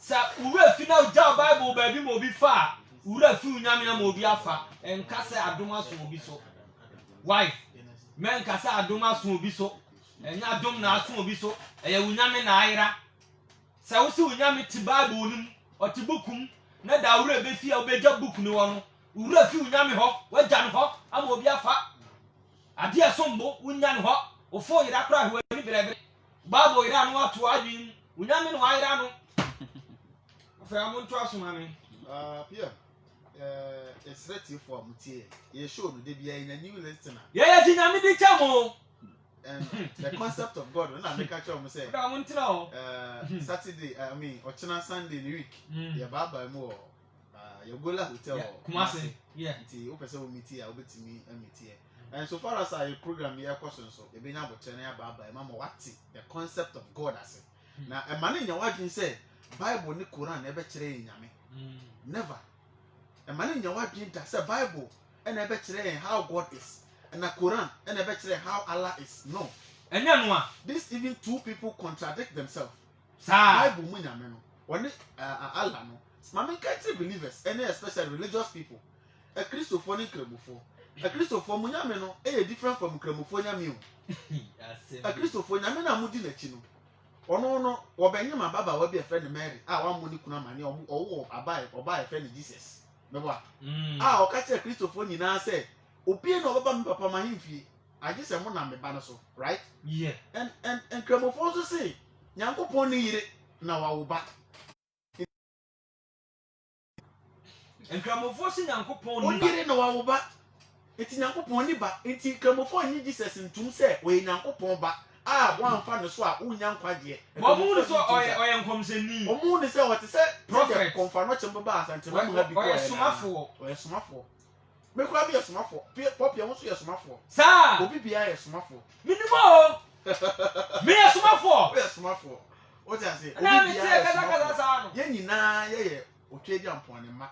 sa ura fi na ja bible ba bi mo bi fa ura fi unyame na mo bi afa enka se adoma so obi so why men ka se adoma so obi so enya adom na so obi so eye unyame na ayira sa wo si unyame ti bible nim o ti bokum na da ura be fi obeja book ni wo no ura fi unyame ho waja no ho ama obi afa ade asombo unyane ho ofo yira kra ho ani brebe bible yira no ato adwin unyame no ayira no I'm to ask mommy. Pierre, it's ready for Mutie. You showed the be in a new listener. Yeah, Jinami de Chamo. And the concept of God, when I make a show, say, I want to know. Saturday, I mean, or China Sunday in the week, your Baba more. Your Gola Hotel, Kumasi. Yeah, the open meet here, I'll be to me and meet here. And so far as I program your questions, so you've been able to tell Baba, Mamma, what's the concept of God? I say. Now, a man in your wife said, Bible ni Quran never chere nyame. Never. A man in your wife say Bible and never chere how God is. And the Quran and never chere how Allah is. No. And then one. This even two people contradict themselves. Bible mu nyame no. When Allah no. Mama can't believers and especially religious people. A Christopher ni kremufo. A Christopher mu nyame no different from kremufo nyame o. A Christopher nyame na mudi na chi no. No, obenye ma baba we be a friend Mary. One money kuna mani owo abai friend Jesus. Mebo o ka che Christopher nyina say obi na baba me papa ma himfie. I just am na me ba no so, right? Yeah. And Kremofo so say Nyankopon ni yire na wa wo ba. And Kremofo say Nyankopon ni yire na wa wo ba. Enti Nyankopon ni ba. Enti Kremofo ni Jesus ntum say we Nyankopon ba. One fan so a unya nkwaje. Omu so oye nkomseni. Omu ni say what say prophet confirm no chemba ba asante ma ha bi ko. Oye somafo. Oye somafo. me kwa be yesomafo pop ye wonso yesomafo Sa. obi bia yesomafo Minimo. Me asomafo. yesomafo o ti ase obi Na me bia tie kasa sa no. ye nyina ye otwedi ampone ma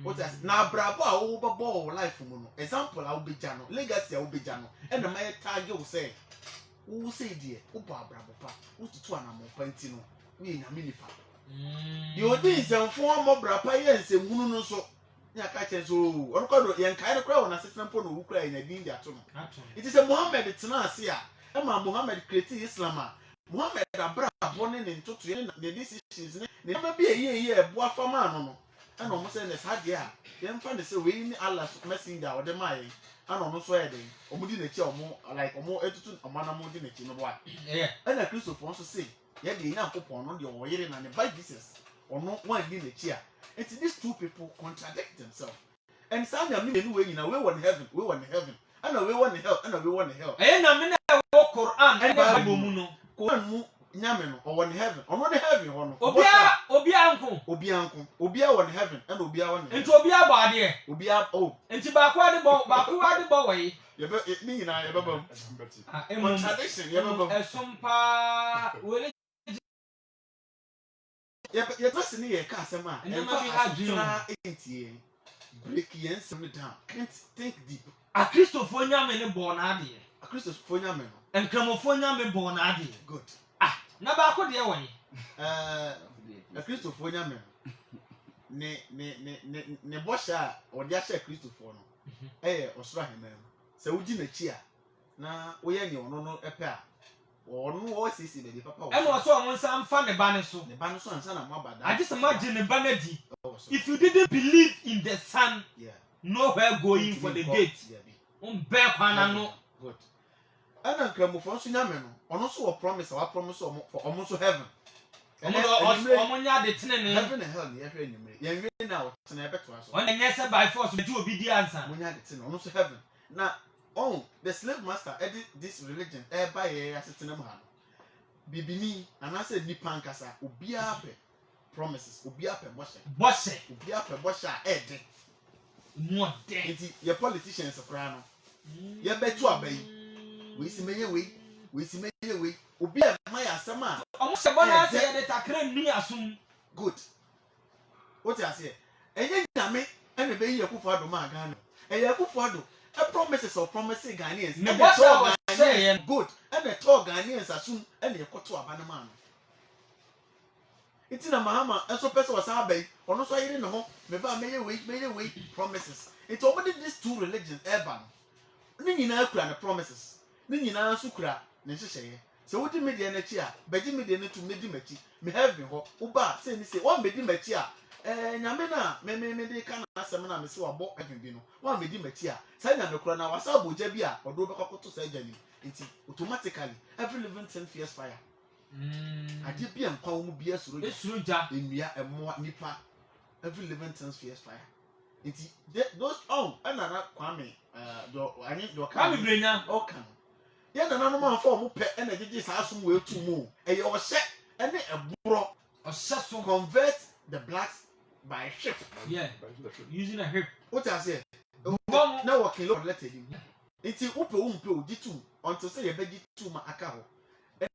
o ti ase na brabo a wo bebo life mu no example a wo beja no legacy a wo beja no e na my tag wo say wo say die wo bo abrabo pa wo tutu anamo panti no wo ye nyame nipa ye odi nsemfo amobra pa ye nsemhunu no so ya ka che so ono kwa do ye nkai no kwa wona setempo no wo kura ye na din dia to no it is a Muhammad tena ase a e ma Muhammad create Islam a Muhammad abra abone ne ntoto ye na decisions ne ma bi eye ebo afama no no ana omo say ne sade a ye mfa ne say we ni Allah messenger o de mai ana omo so ye den omo di na chi omo like omo etutu omo na mo di na chi no boy ana Christopher so say ye de Nyankopon no de o yire na ne by Jesus ono wan di na chi a and these two people contradict themselves and some of me we nyina we won heaven and we won hell and we won hell Na me na wo Quran and Bible mu no. Quran mu nyame no o won heaven ono de heaven ho no Obi anko. obi a won heaven and obi a won Enti obi abo ade. obi a oh Enti ba ade bo we. ye be ni nyina ye baba Contradiction contradiction ye baba esompa we ye trust ni ye ka asema And you might be hard entie break yen some down can't think deep a Christopher nyame ne bo na ade. a Christopher nyame no Enkramofo nyame bo na ade. good Na ba ko de we. a Christopher nyame ne bosha o de asha Christopher no osoro ahemam se wuji na chi a na wo ye ne ono no epe a ono wo sisi be papa wo E no so omo nsa mfa ne ba ne so. ne ba no so ansa na mo abada I just imagine ne ba na di. If you didn't believe in the son, yeah nowhere going for the gate. Be kwana no. Good. Ana nkramofo so nyame no ono so wo promise wa promise for omo so heaven. Omo nya de tene ne. Heaven and hell ye hwe nyame. Ye hwe na wo tene beto aso. On the say by force be obi di answer. Mo nya de tene ono so heaven. Na the slave master edit this religion by ye asetene mo ha no. Bibini anase nipa nkasa obi a pe promises obi a pe boshe obi a pe boshe a ede mo de nti ye politicians kra no ye betu abai we si meye we obi a ma ya asema omo se bona se de takra nni asum good what you say enye nyame ene be ye kufu ado ma Ghana eye kufu ado a promises of promising Ghanaians ne bosha say good ene talk Ghanaians asum ene ye koto aba na ma no iti na mahama enso pese wasa abai ono so yire ne ho me ba meye we promises it already these two religions urban ni nyina akura ne promises ni nyina so kura ne hyehyeye se wodi media na chi a beji media na tu medi machi me have ho uba se ni se wan medi machi a nyame na me de kana asem na me se wabo even bi no wan medi machi a sa nyame kura na wasa boja bi a odo be kokoto sa jani nti automatically every living thing fears fire ade bi an kwawo mu bi esuro ja enua emoa nipa every living thing fears fire nti those na Kwame do Kwame Brenya okan ye na no ma fa mo pe na gigi sa asum we tu mu eye o hye ene eburo o so convert the blacks by ship using a hip what I say na working load let him nti upe oji tu until say ye begi tu ma aka ho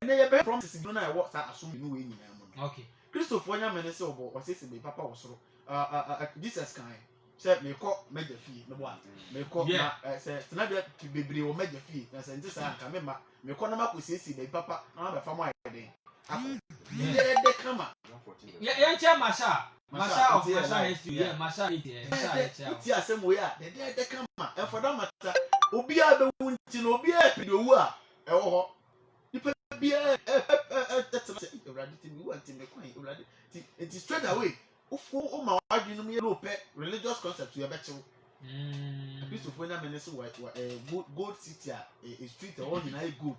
ene ye be promises no na e what asum no we nyina mu okay Christopher nya mene se obo o sese be papa wo soro Jesus kan se me ko meja fie no bo me ko na se tena be bebre wo meja fie na se ntisa anka me ma me ko na makosisi be papa na be fa mo ayede akọ de kama ye nche masha of masha history masha ti asem we a de kama e for that matter obi a be wunti no obi a pido wu a e wo ho nipa bia Uradi ti mi want me kwan Uradi ti it is straight away o ma wadu no me no pe religious concept you beche Christopher na me say gold city a street all in a good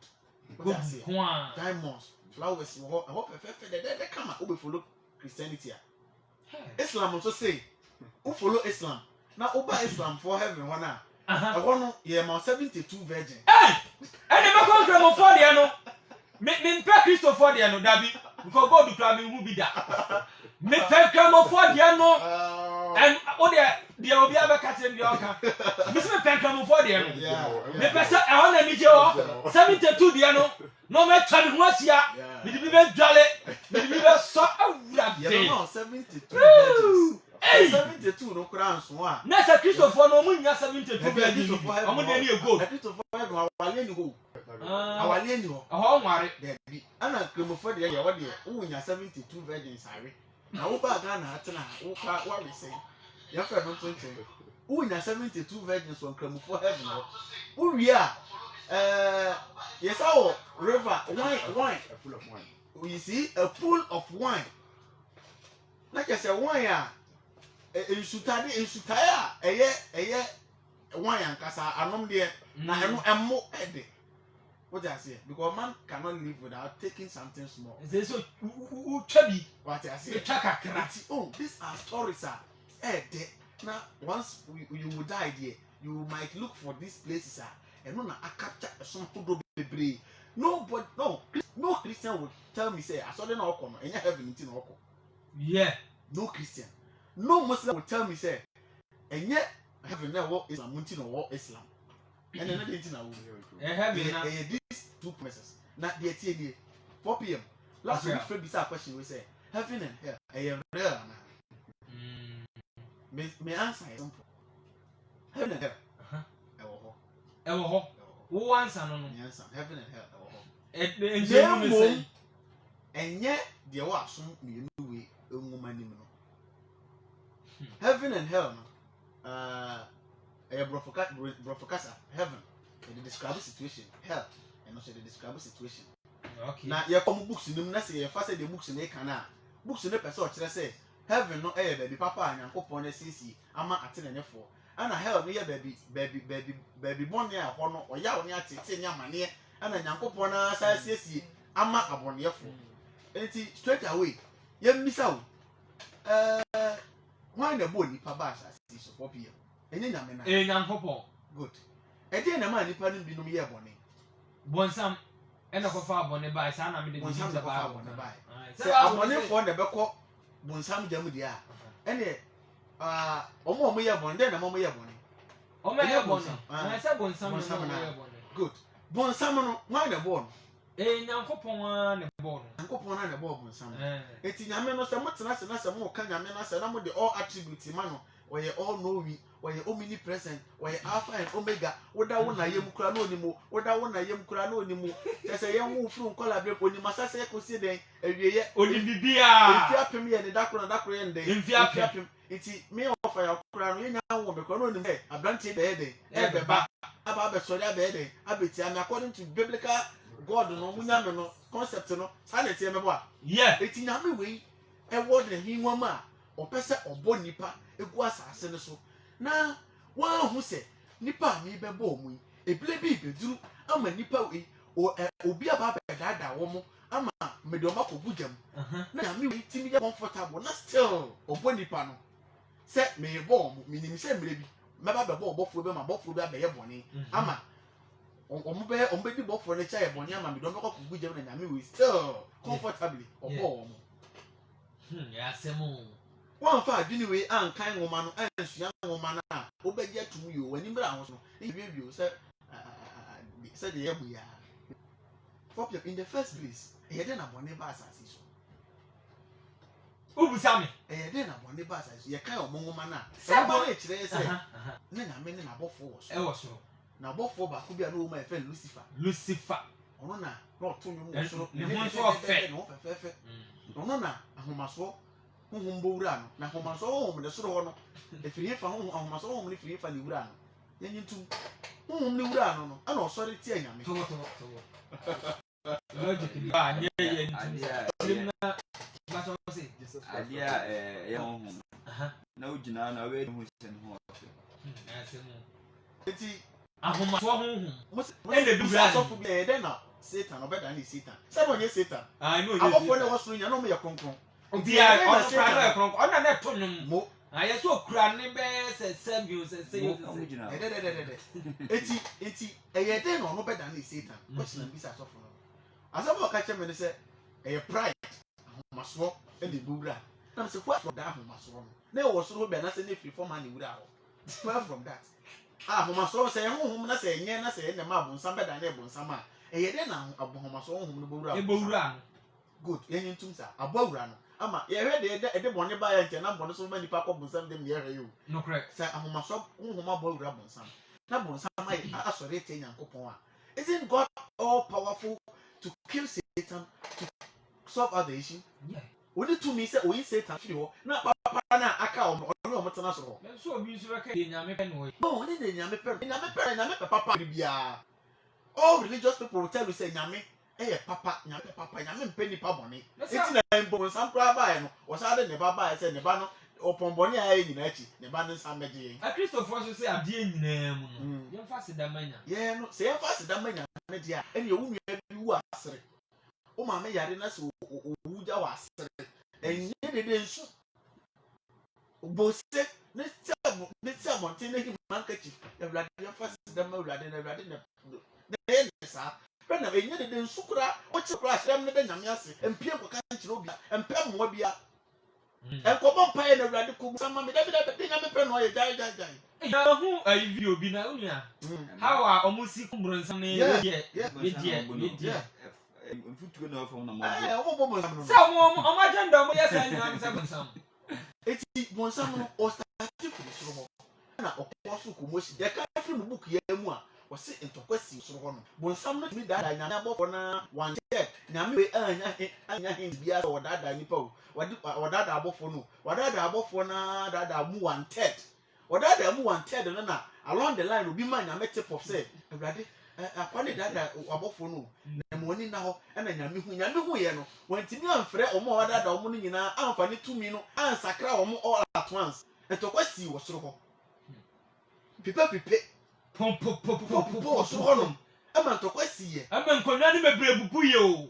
diamonds flowers ho de kama o be follow Christianity Islam also say o follow Islam na oba Islam for heaven one na e ho no ye ma 72 virgin ene me ko nkramo for de no me pe Christopher de no dabi because God kra me hu bi da me pe nkramo for de no and o de Dia obi abeka tem dia oka. Bisi me penkam for dia no. Yeah. Me pese e ho na mi je ho. 72 dia no. No me twa me ho asia. Me di bi be dwale. Me di bi be so awura Yeah, de. no, 72 virgins. 72 no kura nso a. Na sa Christopher no mu nya 72 virgins. Christopher Omo de ni ego. Christopher no awale ni ho. Ah. Awale ni ho. Ho nware. There be. Ana kremofo de ya wo de wo nya 72 virgins are. Na wo ba ga na atena wo ka wa we say. Ya fa no tonton. Wo nya 72 virgins on kremofo heaven ho. Wo wi a yes our river wine A full of wine. you see a pool of wine. Like I said wine nsutaya eye wine ankasa anom de na eno emmo ede. What I say because man cannot live without taking something small. Ze so twabi. What I say Twa kakra. oh these are stories ede. Now once you will die there you might look for these places and no na capture some food bebre. No Christian will tell me say I saw them all come and you have anything all come. Yeah. No Christian. No Muslim will tell me say and yet heaven now what Islam munti no what Islam. And then anything I will Heaven na. these two promises. Now the 4 p.m. Last week Fred bisa question we say heaven and hell are real now. Me answer is simple. Heaven and hell. Ewo ho. Wo answer no no. Me answer heaven and hell. Enje no say. Enye de wa som mienu we enwuma nim no. Heaven and hell no. Brofokasa heaven. They describe the situation. Hell and also they describe the situation. Okay. Na ye come books nim na say ye fa say the books na kana. Books na person kire say heaven no baby papa anyankopon na sisi ama atene ne fo. Ana hell no ye baby bonne a ho no oya wo ne atete ne amane ana nyankopon na sisi ama abonefo. Enti straight away ye mmisa wo why na bo nipa ba asasi so 4 p.m. Enye nyame na Nyankopon. good e dey na ma nipa no bi no ye bone Bonsam ena ko fa abone ba sa na me de bonsam ba ba abone ba Se se abonefo na beko bonsam jam dia ene omo ye bone dey na mo ye bone o me ye bone na se bonsam na ye bone good bonsam no why na bo no Nyankopon a ne bo no nyankopon na bo bonsam eti nyame no se motena se na se mo ka nyame na se na mo de all attributes ma no we all knowing we omnipresent we alpha and omega woda wona yem kura no onimo woda wona yem kura no onimo se yem wo furu nkola bre onima sase ko si den awieye onibibia efi apem ye ne dakro ye den efi apem iti me offer ya kura no yenya wo be ko no onimo abranti be ede ebeba aba be sori aba ede abeti am according to biblical god no munya me no concept no sanity e mebo a yeah eti nyame we e wo de hinwam a opese obo nipa egu asase ne so na wa hu se nipa mi bebo omu ebile bi beduru ama nipa we obi aba be dada wo mo ama mede o makogu jam na nyame we timi ye comfortable na still obo nipa no se me bo omu minim se mire bi meba be bo obofo be ma bofo be abaye bone ama ombe di bofo ne cha ye bone ama mede o makogu jam na nyame we still comfortably obo omu ya semu one fa adwini we ankan nwoma no ansua nwoma na obegye tum yo wani mbra ho so e bibio say the yebu ya in the first place e dey na bone ba asase so ubusame e dey na bone ba asase ye kan omongoma na se bo na kire say na nyame ne na bofo wo so e wo so na bofo ba ko bia no ma e fe Lucifer ono na to nyum so ne ho so ofe no fe ono na ahomaso honhom bowura no na ahomaso honhom ne soro ho no efiri fa honhom ahomaso honhom ne firi fa ne wura no yenyitu honhom ne wura no no ana osori tie nyame to logic ba nye ye ntu na ba so say Adia ye honhom na ugina na we hu sen ho asemu eti ahomaso honhom ene bi sa so fu bi e den na Satan obeda ni Satan se bo nye Satan I know abofo ne wosoro nya no me ye kronkron dia on pra kronkron ona na to nyum mo aye so kura ne be se serviu se yo ugina eti eye den no beda ni Satan question bi sa so fu no asabo ka che me ne se eye pride ahomaso e de bura I'm saying, where from that home so? No, was so bad, I said, if you form money without. Where from that? Home so say, home, I say, yeah, I say, the mab, somebody than able, some. And yet, then I'm home so home, good, young Tumsa, a bow run. Ama, you heard the one by it, and I'm going to so many papa on some them near you. No correct. Say, I'm a shop, whom a bow rub on some. Not on some, I saw it in Yankopoa. Isn't God all powerful to kill Satan, to solve other issue? Yeah. Would it to me say, we Satan, not Papa, I can't, or no, what's an so? So abuse in Yamipen. No, in the Yamipen, Papa, all religious people will tell you, say, Yami. Eh, Papa, Yamin penny paboni. It's in a bone, some crab was added the Baba, said the Bano, or Pombonia in Echi, the Banus Hamadi. A Christopher say, I'm dear name. You're faster than mine. Yeah, no, say faster than mine, and you are sorry. Oh, my Yarinas who was and yet it is both said, let's have one thing, handkerchief, the blood, your first demo, rather than the end, sir. When I needed in Sukra, what's a crash, them the Yamias, and Pierre Cantrobia, and Pam Mobia. And Cobon Pine and Radical, some mammy, that die. Who are you, Binaunia? How are almost Cumbran some yeah. Some on my gender, yes, I am 7 some. It's one some or static. Of course, who most the country book Yemua. Was sit into questions so when some me that I never for one check. Nami and be as or that I nipple. What that above for no? What that above for na that I move 1/3. What that I move 1/3 and then along the line will be mine. I met tip of say, Brady, I wanted that above for no. The money now and then Yami when Timian Fred or more that or money in our funny 2 minutes and sacra all at once. And to question was so. People. So I'm not to question. I'm going to Buyo.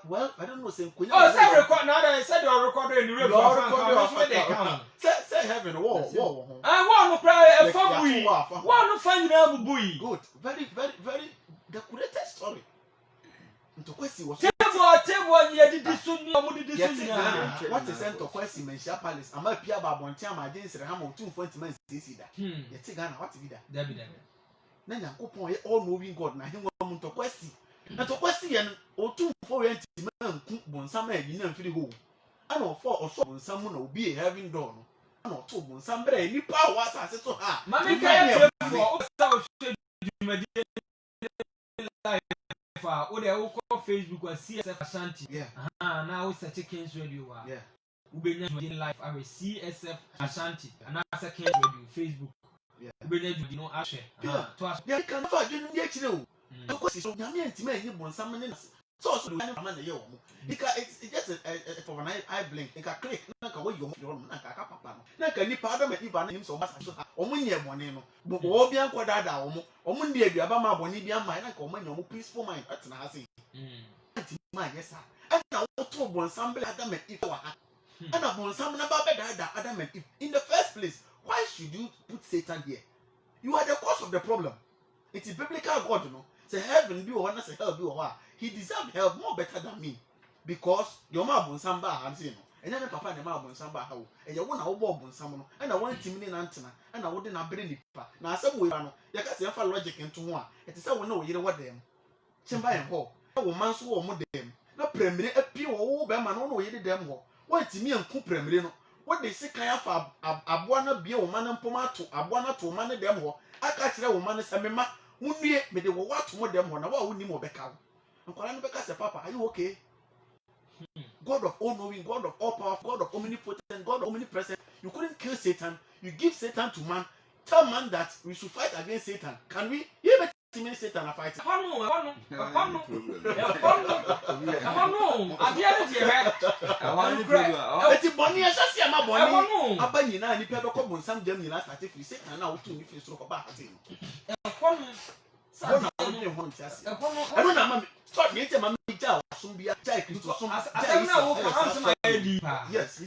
Well, I don't know. Say, oh, say record now that I said you're recording the record. Say heaven, war. I want to cry a family. One to find out Bui. Good. Very decorated story. To question was table, you did this soon. What is sent to question Mensia Palace? I'm a Pia Babontia, my days, and I'm on 2.20 months. Yet, Ghana, what to be there? Then I go all moving God, now him want to question. And to question, or 2 4 empty men cook bon some in and free home. I know 4 or so someone will be having done. I know 2 bon some brain, you power was I said to her. Mammy can't or they will call Facebook or CSF Ashanti. Yeah. Now it's a chickens radio. Yeah. Ubenya in life are CSF Ashanti and that's a Kens radio Facebook. Yeah. Ubenya you know Ashe. Yeah, can find you yet you. Of course, it's Yami and Timmy, you want some minutes. So, because it's just for an eye blink, and can click, like a way you want, like a nip adam and even him so much. Or when you have one name, but all be unquad or when the Abama Bonibian mind, like a man, no peaceful mind, that's not has it. Yes, sir. And I want to want somebody adam and if and I want some about adam and if in the first place, why should you put Satan here? You are the cause of the problem. It is biblical God, you know. Say heaven be one, say hell be one. He deserved help more better than me. Because your mom samba has you know. And then papa and mom samba how. And you want to bob on someone. And I want him in antenna. And I wouldn't have been pa. Now some way you can say for logic into one. It is how know you know what them. Chimba and ho. A woman's war more them. No premier a pure old man no you did them ho. What me and coop premier. What they say kaya for abuana be a woman and pomato, abuana to man them ho. I catch that woman as a mema. Munye me de wo what more them one. What would you more back out? And Koran say, Papa, are you okay? God of all knowing, God of all powerful, God of omnipotent, God of omnipresent. You couldn't kill Satan. You give Satan to man. Tell man that we should fight against Satan. Can we? You ever see Satan a fight? Stop me, my child, soon be a child. Yes,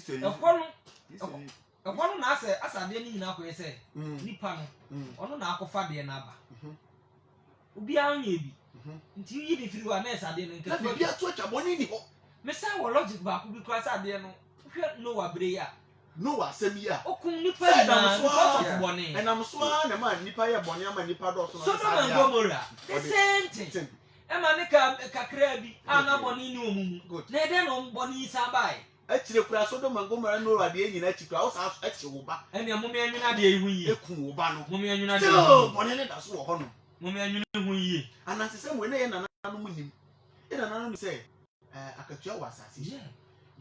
one answer as I didn't know what I say. Nippon, or no Nacofadia Naba. Ubi Anibi. Until you if you are nice, I didn't get to a one in the Messiah logic back because I didn't know. hwɛ no wabreya no asɛm okum nipa Say na them so because are. of bɔne ɛnam so a na ma nipa yɛ bɔne ama nipa dɔɔso Sodom and Gomorrah the same thing ɛma ne kakra bi a na bɔne ni omumu Good. na ɛdɛ no bɔne yi san bae akyire kura Sodom and Gomorrah no adeɛ nyina akyi kura wo saa akyi wo ba ɛne mo me anwina de ehu yi eku wo ba no mo me anwina de still bɔne ne da so wɔ hɔ no mo me anwina hu yi anase sɛ mo ne yɛ nananom nim yɛ nananom sɛ akatua wɔ asase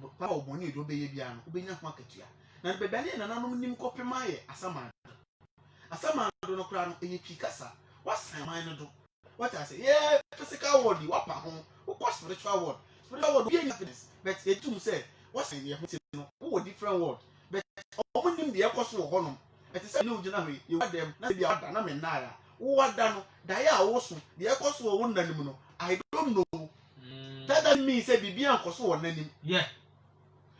so pa wo bɔne edo bɛyɛ bia no wobɛnya ho akatua na bɛbɛ ne nananom nim kɔpema yɛ asamando no kura no ɛyɛ twi kasa wasan man no do what I say yeah physical world yi wapa ho wokɔ spiritual world be happiness but etum sɛ wasan yɛ ho ti no wo different world but ɔmo nim deɛ ɛkɔ so wɔ hɔ no ɛte sɛ ne ogyina hɔ yi wa dɛm na bi ada na me na ya wo wada no dae a wo so deɛ ɛkɔ so wɔ wo nanim no I don't know that doesn't mean sɛ bibi ankɔ so wɔ nanim yeah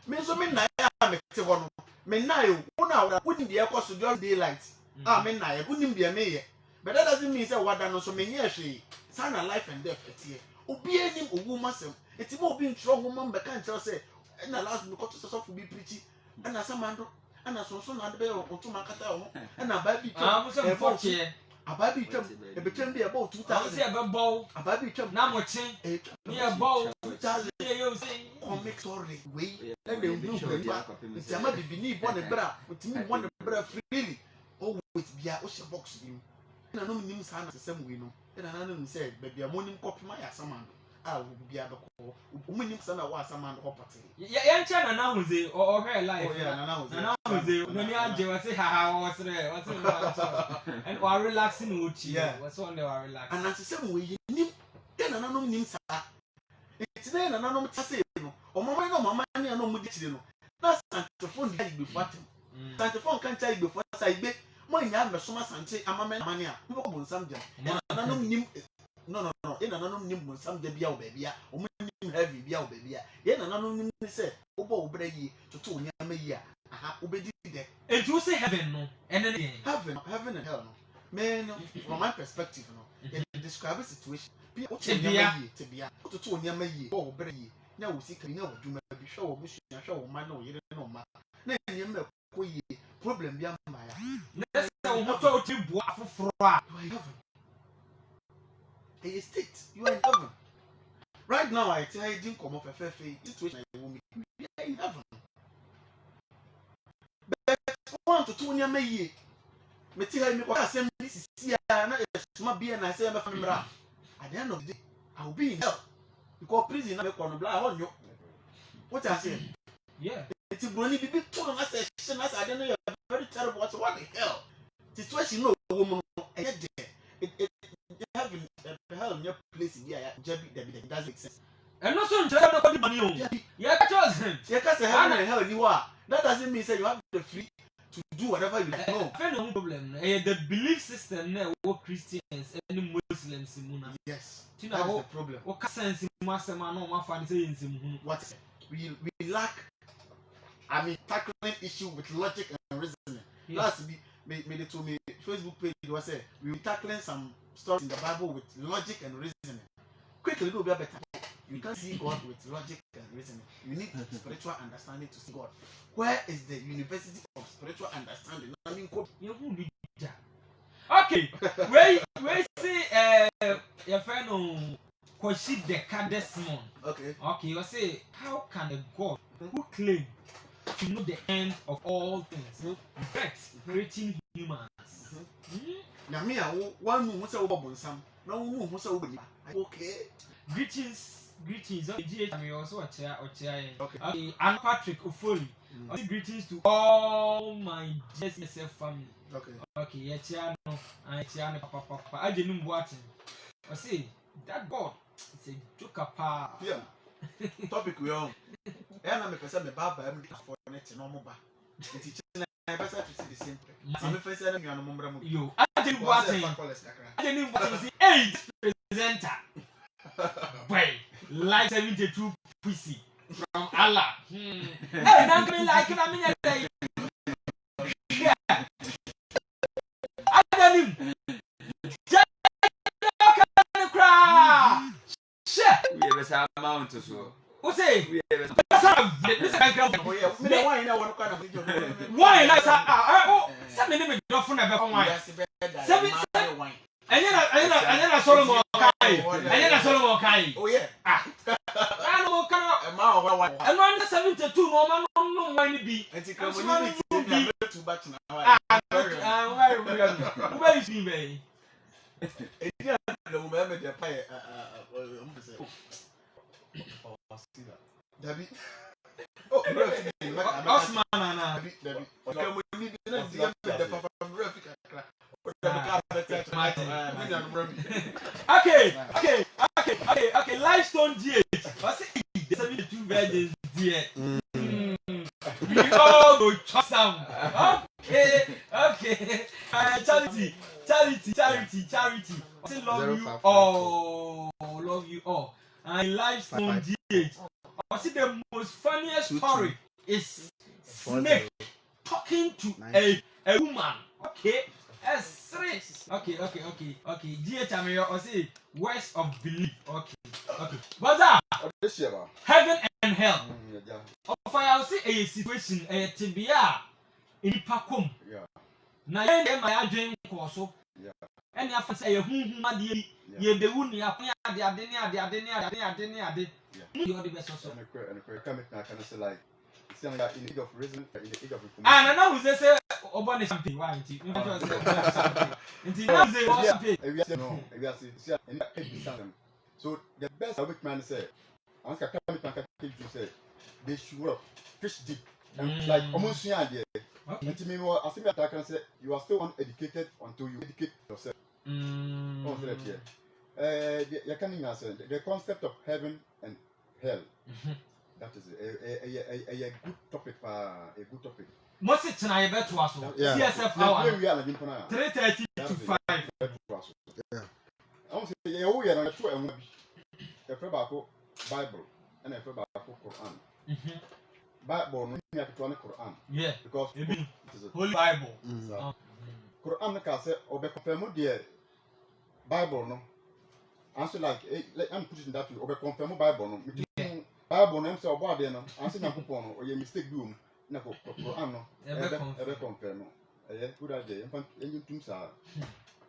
me nso me na ya me te hɔ no me na yo wo na wo nim deɛ ɛkɔ so during daylight me na ya wo nim deɛ me yɛ but that doesn't mean sɛ wada no so me nyɛ hwee sana life and death ɛteɛ obi anim owu masɛm eti mo obi ntwerɛ ho ma mbɛka nkyerɛ sɛ na last no kɔto sɔfo bi preach na samando na sonso na de bɛ ɔtoma kata ho na ba bi twam mo sɛ mo fɔkye aba bi twam ebetwam bi ɛbɔ 2000 sɛ ɛbɛbɔ aba bi twam na mo kye ne ɛbɔ 2000 ne yɛ say comic story wei na de hu ba ntama bibini bɔ ne bra ntimi bɔ ne bra freely always bia o hyɛ box bi na no nim saa na sɛm wei no na na no sɛ baabi a mo nim kɔpema ya samando a wo bia bɛkɔ mo nim sɛ na wa samando hɔpate yɛnkyɛ Nana Jose ɔhwɛ live Nana Jose n'ani agye wɔse haha wɔsrɛ wɔse and wa relax no wɔkyi wɔse wɔn de wa relax anase sɛ mo yi nim yɛ nananom nim saa eti na nananom tase no ɔmama na ɔmama ne na ɔmo de kyire no na santefo ndi ayigbefo atem santefo nka nkyɛ ayigbefo sa igbe mo nya abɛsoma sante amama na mane a mo bɔ bonsam gya nananom nim no yɛ nananom nim bonsam gya bia wo baabia ɔmo nim heavy bia wo baabia yɛ nananom nim sɛ wobɔ wo bra yi toto onyama yi a aha wobɛdi de enti wo say heaven no ɛne ne heaven and hell no man from my perspective no it describe a situation bia wo tebia toto onyama yi bɔ wo bra yi na wo sika na wo dwuma bi hwɛ wo busua hwɛ wo ma na wo yere na wo ma na nyama ko yi problem bi ama ya na sɛ wo motɔ wo ti bua afoforo a a state you are in heaven right now I tell you didn't come up a situation I will be in heaven but want to tune your me me tell me what asem this is na esuma bia na say me famra at the end of the day I will be in hell because prison na me kono bla ho nyo what I say yeah it's broni bibi to na say shit na say I don't know very terrible what the hell situation no woman it heaven hell your place here jabi that doesn't make sense and no so nkyerɛ na kɔdi bani o yeah catch you can say heaven and hell ni wa that doesn't mean say you have the free to do whatever you know no problem the belief system na wo Christians and Muslims mu na yes that is the problem wo ka sense mu asɛm ano ma fa ne sɛ yɛnsɛm hu what we lack tackling issue with logic and reasoning last me to me Facebook page was say we were tackling some stories in the Bible with logic and reasoning quickly it will be better you can't see God with logic and reasoning you need spiritual understanding to see God where is the university of spiritual understanding I mean okay we see your friend Koshi Deka Desmond okay you say how can a God who claim to know the end of all things but creating humans na me a one who say wo bonsam na wo who say wo bani okay greetings I also okay and Patrick Ofori greetings to all my JSF family okay yeah no papa ajenum boatin I say that God is a joker pa yeah topic we on na me pesa me baba am di for net no mo ba nti china na pesa to see the same thing me pesa na nuano mo mbra mo yo ajenum boatin say 8 presenter boy like 72 PC from Allah hey na me like na me say ajenum we have a amount so. Who say? We have a this background. Oh yeah, me the wine na won kwa na video. Why na sa say me me do fun na be wine. Seven wine. Anya na Solomon kai. Anya na Solomon kai. Oh yeah. Ano kana Ma o wine. ano under 72 no ma no wine bi. Enti kramoni ni ti na to back na. Where is me be? Enti na mo me de pa Dabi. Oh, Osman na. Dabi. Kramoni bi na di me de papa Rafi kakra. Okay. Lifestone GH. What's it? The 72 virgins there. We all go trust them. Okay. Charity. I say love you all. Love you all. And Lifestone GH. I see the most funniest story is Snake talking to a woman. Okay. S3. Okay. GH I say words of belief. Okay. What's that? Heaven and hell. Of I see a situation a tibia in Pacom. Na yen my dream course. And you have say ye be wuni apia ade. You are the best also. Like in the age of reason, in the age of information. And now we say Obama something. Why? So the best of man say, they should work, fish deep, and like almost there. And to me, I think that I can say you are still uneducated until you educate yourself. The concept of heaven and hell. That is a good topic. A good topic. Most it tonight better was CSF hour 3:30 to 5. Yeah. I want to say you are not sure and the Bible and a Quran. Bible no need to Quran. Yeah. Because it is Holy Bible. Quran ka say obe confirm the Bible no. Answer like I'm putting that way obe confirm Bible no. Bible no say obo ade no answer Nyankopon no o ye mistake bi um na ko Quran no ebe confirm no good idea en tum sa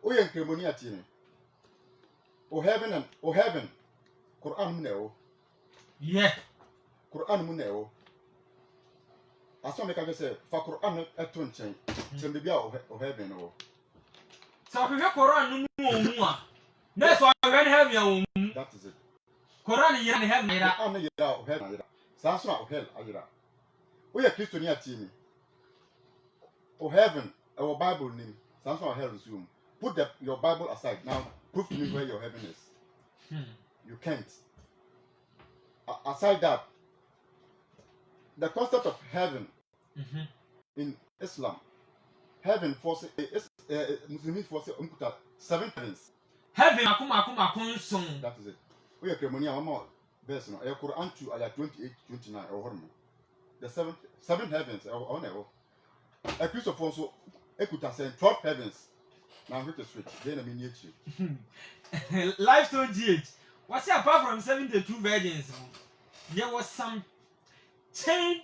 o ye nkremoni ati ni o heaven Quran mu na o yeah Quran mu na o aso me ka say fa Quran eto nchen se be bia o heaven no so we Quran no mu a na so we heaven o that is it Quran yira ne heaven yira Quran yira o heaven yira sa so o hell ayira o ye Kristo ni ati ni o heaven our Bible name sa so o hell zoom put your Bible aside now prove to me where your heaven is you can't aside that the concept of heaven in Islam heaven forces Muslims forces umputa 7 heavens heaven akuma song that is it we are ceremony am verse no Quran 2 ayah 28-29 the seven heavens on a piece of also ekuta 12 heavens now which is switch then I mean you Lifestone GH what's apart from 72 virgins there was some chain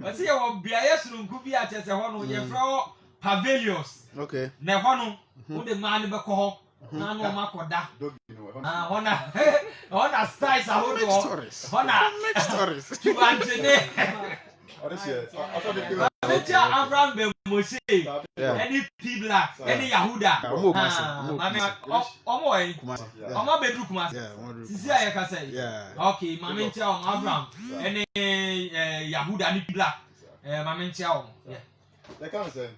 what's your bias runku bi a chese ho no ye fro pavilions okay na ho no wo de man be ko ho na no makoda hona styles a ho do hona stories you antene Abraham be Moshe any Pibla any Yahuda mami omo be dru kuma sisi aye ka say okay mami ntia o Abraham any Yahuda ni Pibla mami ntia o yeah they can say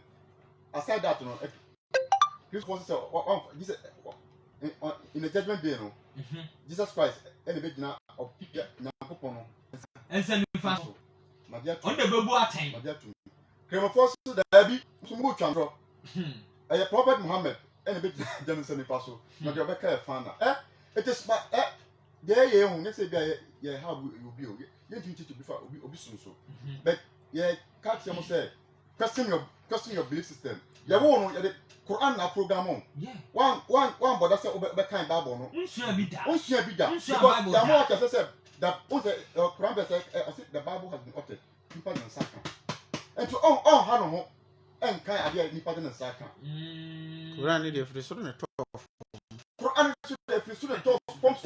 aside that no Chris was say in the judgment day no Jesus Christ any be gina of Nyankopon no ense ni fa on the bebu aten Kremo force da bi sumu twandro Prophet Muhammad any be Jensen fa so na de obeka e fan na it is there ye hu ne say bia ye have obi o ye tinti to be fa obi so but ye catch them say question your belief system ye wo no ye the Quran na program on yeah one brother say obe kind Bible no unsua bi da because the more say the Quran verse the Bible has been uttered. People in Saka. And to all Hano and kind idea nipa in Saka. Quran need if so na talk. Quran if you student talk pumps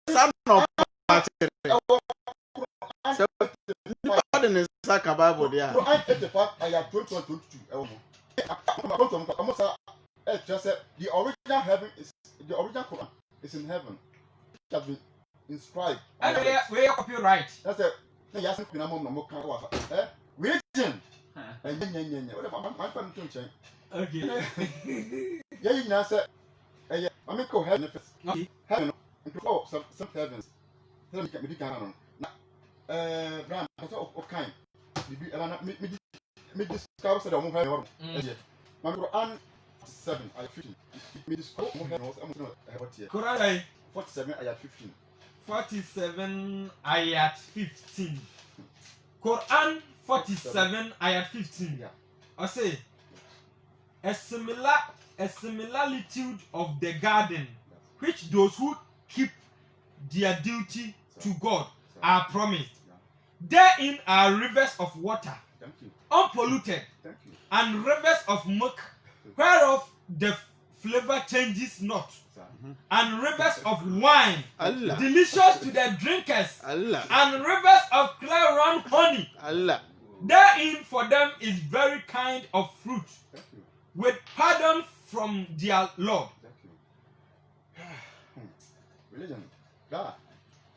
Some no nipa in Saka Bible there. Quran 85 ayat 21 22 just said the original heaven is the original Quran is in heaven. It has been inscribed. And where you copyright. That's it. Yes, I'm not religion. And my family to change. Okay. Yeah, you know, sir. I mean, go heaven. Heaven. Some heavens. Let me get me down. Bram, that's all kind. Me discover that I'm going to my Quran 7 ayat 15. Me discover Quran 47 ayat 15. 47 ayat 15. Quran 47 ayat 15. Yeah. I say a similaritude of the garden which those who keep their duty to God are promised. Therein are rivers of water, Thank you. unpolluted, Thank you. and rivers of milk, whereof the flavor changes not, and rivers of wine, Allah. delicious to the drinkers, Allah. and rivers of clear round honey. Allah. Therein for them is very kind of fruit, Thank you. with pardon from their Lord. Thank you. Religion. God.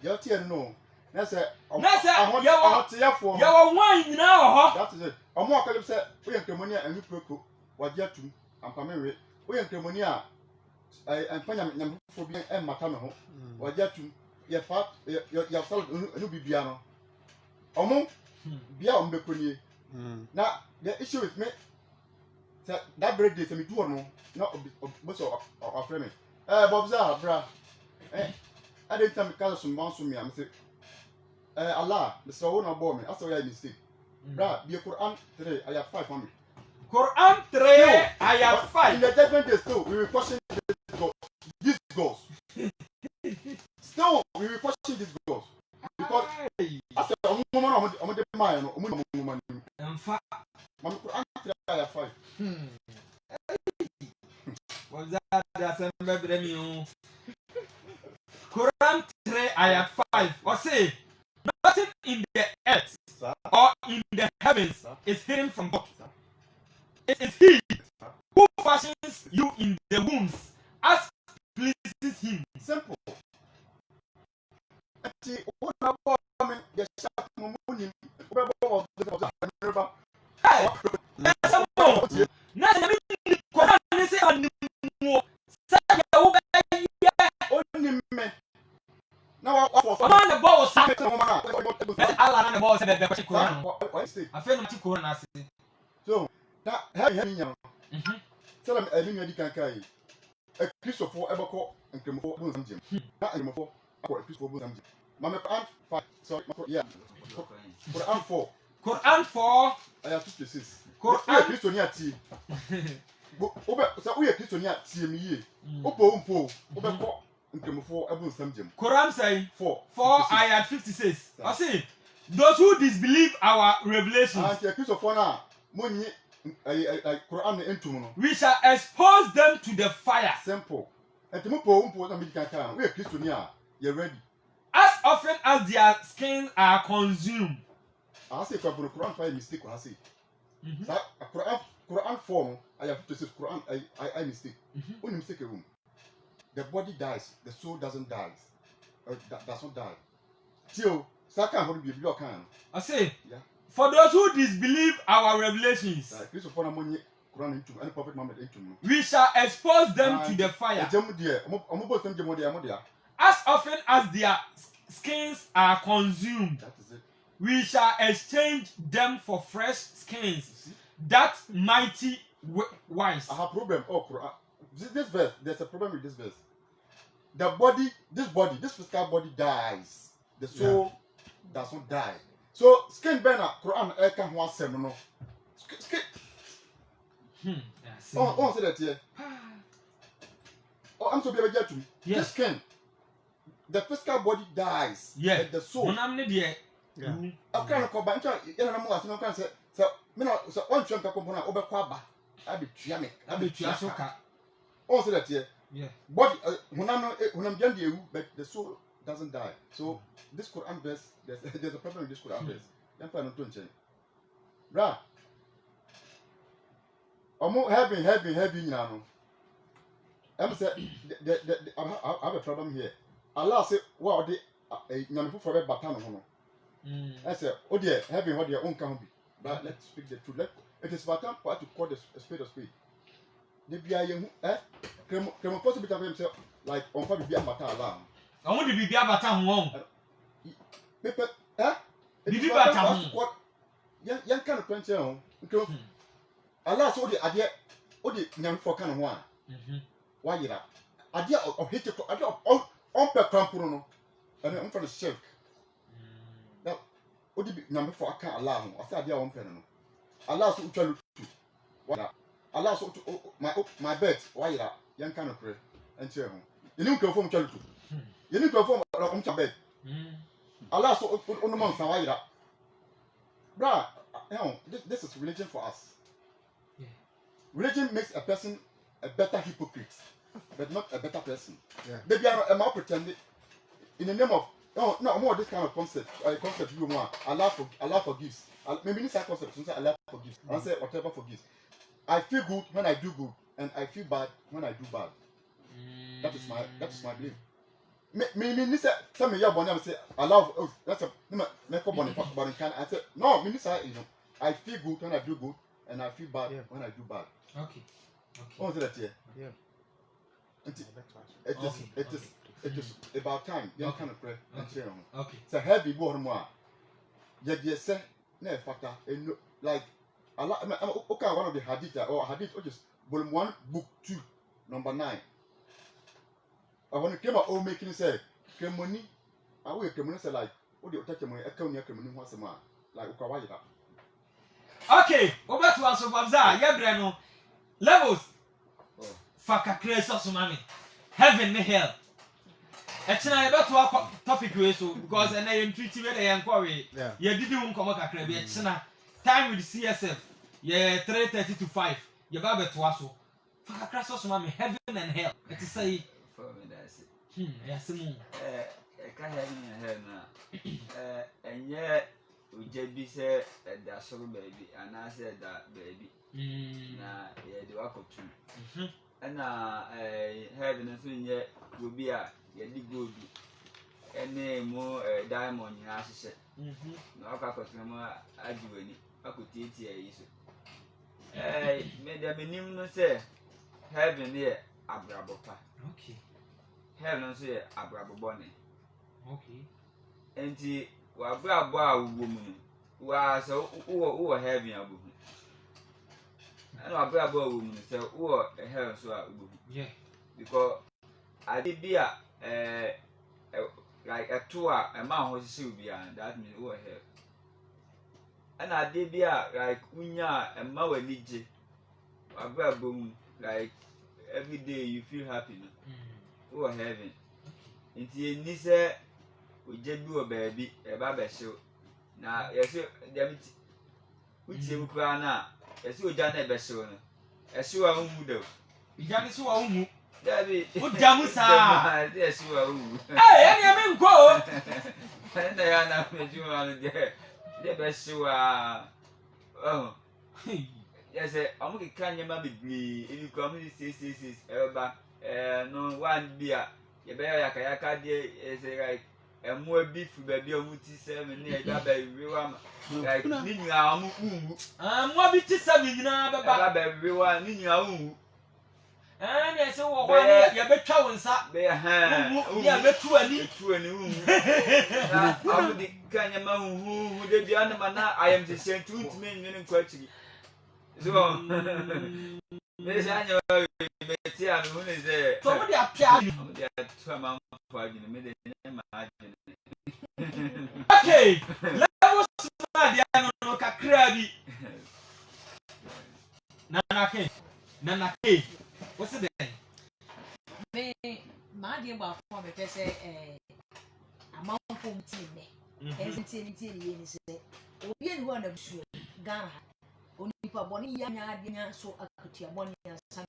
You're telling no. That's it. That's it. I want to hear for. Your wine now, That is it. I'm more going to say, we are Cremonia and you cook what yet to. I'm coming with. We are Cremonia. And Panya for being a matano. What yet to. Your fat, your salad, and be piano. Omo, Bia on Beconi. Now, the issue with me. That break day, me do or no, not of framing. Bobza, bra. I didn't tell me because some months to me. I'm saying, Allah, the soul of bomb. That's why I mistake. Bra, be a Quran 3, I have 500. Quran 3 ayat In 5. the judgment day, still, we will question these ghosts. Still, we will question these ghosts. Because, I said, a woman on the mind, a woman. In fact, Quran 3, I have 5. was that the Quran 3 ayat 5. Or say, nothing in the earth or in the heavens is hidden from God. It is He who fashions you in the wombs as pleases Him. Simple. Hey, that's a more. Now, the Quran is on the more. Say, you Only men. Now, what man the ball was was Allah and the ball said that the Quran. What state? I feel like Quran as it. So, that having him, tell them a million can carry a piece of 4 ever call and come for Bosom Jim. Not anymore for a piece of Bosom Jim. Mamma Aunt 5, sorry, yeah, for Aunt 4, Quran 4. I have 56. Quran. Christiania tea. So we are Christiania tea me. Opo, Obo, and come for a Bosom Jim. Quran say 4 ayat 56. I see those who disbelieve our revelations, and a piece of 4 now, money, Quran into we shall expose them to the fire. simple. And to move home for we are Christiania, you're ready. As often as their skins are consumed. I say Quran 5 mistake, I say. That Quran form, I have to say Quran, I mistake. Only mistake a room. The body dies, the soul doesn't die. Does not die. Till Saka will be a block hand. I say, Yeah. for those who disbelieve our revelations, Christopher Money, Quran into any prophet Muhammad into me. we shall expose them to the fire. As often as their skins are consumed, That is it. we shall exchange them for fresh skins, that mighty wise. I have problem. Oh, Quran. This verse, there's a problem with this verse. The body, this physical body dies. The soul does not die. So skin burner, Quran, I can't want seven no. Skin. Oh, say that here. I'm so be able to me. Yes. This skin, the physical body dies. Yeah. But the soul. Honam ne de. I can't go back. You know, I'm going to say, so, me no, so one chunk of component over Quaba. I be Triamic. I be Triasoka. Also that here. Yeah. Body, when I'm young, but the soul doesn't die. So this Quran verse, there's a problem with this Quran verse. I'm trying to change. Right. I'm heavy now. I'm saying, I have a problem here. Allah said, wow, the Namafu for a baton. I said, oh dear, having what your own can be. But let's speak the truth. It is baton for us to call the spade of spade. The BIM, can possibly have himself like on for the BIM baton alarm. I want to be baton wrong. Paper, eh? Bibi baton. Young kind of French, Allah saw the idea, oh, the Namafu kind of one. Why you that? Idea of hit it on per crampuno, and I'm for the shirk. Now, what did number 4 I can't allow him? I said, "Yeah, pen." Allah so to what? Allah so to my bed. Why that? Young kind of pray and share him. You need to perform child. You need to perform on bed. Allah so on the month. Why that? Bruh, this is religion for us. Religion makes a person a better hypocrite, but not a better person. Yeah. Maybe I'm not pretending in the name of no more this kind of concept. Concept you want. Allah forgives. Maybe this concept since Allah forgives. I say whatever forgives. I feel good when I do good, and I feel bad when I do bad. That is my belief. Me say some me born I say Allah. That's a me ko born can. I say no. Me say I feel good when I do good, and I feel bad when I do bad. Okay. What's that here? Yeah. It is about time. You kind of pray and share on. Okay. It's a heavy board more. Yet you say, no factor. Like, okay, one of the hadith or hadith, which is volume 1, book 2, number 9. I want to come out all making say, Kremoni, I will come say, like, what do you take money? I come near Kremoni once a month. Like, okay, okay, over to us of Abza, Yabrano. Levels. Faka Kreso Sumami. Heaven, hell. Actually, I about to our topic because I am treating with a inquiry. You didn't come back. Time with CSF. Yeah, 3:30 to 5. You babe to us. Faka Kreso Sumami. Heaven and hell. It is say. For me, that's it. Yes, I can't have in her now. And yet, we just be said that so baby, and I said that baby. Na the work of two. And having a thing yet will be a good any more diamond in our set. No, I could remember I do any. I could eat here. Made them minimum say, having here a brabapa. Okay. Heaven say a brabo bonnet. Okay. And the brabo woman was who are having a woman. And our brabo woman say, oh, a hair so yeah. Because I did be a like a tour, a man who is behind that means oh, hair. And I did be a like Unya and Mawa Lige, a brabo like every day you feel happy. Oh, heaven. Until Nisa we just do a baby, a baby show. Now, yes, which you cry now. Yes, you done a best. As you are who Janis who are who? Daddy, what Jamusa? Yes, you are who. Hey, I mean, go. And they are not with you on the best you are. Oh, yes, I'm going to can your mammy be if you come in 666 ever. No one beer. You better Kayaka is like a more beef baby of 7 near Gabe. Like Nina, what bit is 7 now, but everyone in your own. And I said, well, you bet chow and sat Bear hand, yeah, bet 20. I would kind of man who would be under my now. I am the same 2 men question. So, Miss Annual, who is there? Somebody appeared. Okay, levels no kakrabi. Nana K. What's it then? me ma de ba fo me pese amanfo mti me nti ni ni se obi eni ho na busu Ghana onipa boni ya nya ade nya so akatua boni ya san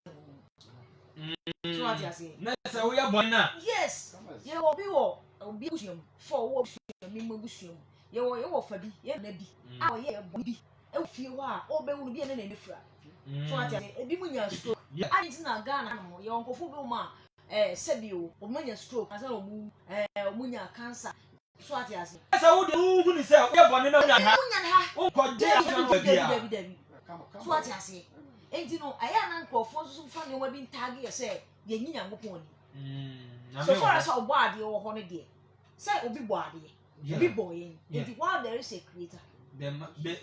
so ati ase na se wo ya bonna yes ye obi busu for wo busu mi mo busu ye wo fa bi ye na bi a ye boni bi e fie ho a obewu bi ene na ne fura so ati ase ebi mu nya stroke ani ti na Ghana no ye onkofo bi ma sebio o mu nya stroke asa o mu nya cancer so ati ase se wo de hu ni se wo ya bonna na nya ha wo ko je aso no bia so ati ase enti no aya na nkofo so fa ne wa bi ntag ye se ye nyi Nyankopon ni so far as obo ade wo ho ne de se obi bo ade obi bo ye enti while there is a creator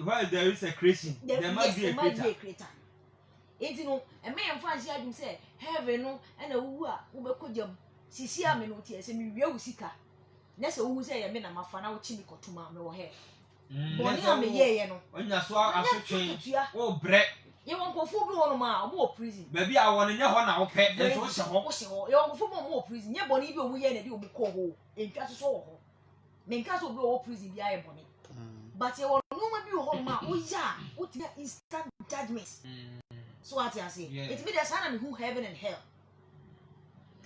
while there is a creation there must be a creator enti no e me mfa nsi adum se heaven no e na wu a wo be kojam sisi ame no tie se mi wie usika na se wu se ye me na mafa na wo chi mi kotuma me wo he boni ame ye no onya so asotwen wo bre ye won kofo bi wono ma omo prison ba bi a won nya ho na wo pe enso wo hye ho ye won kofo mo prison ye boni bi omu ye na di omu ko ho entwa so wo ho me nka so bi wo prison bi aye boni but ye won no ma bi wo ho ma wo ya wo tia instant judgment so what I say it be the sign of who heaven and hell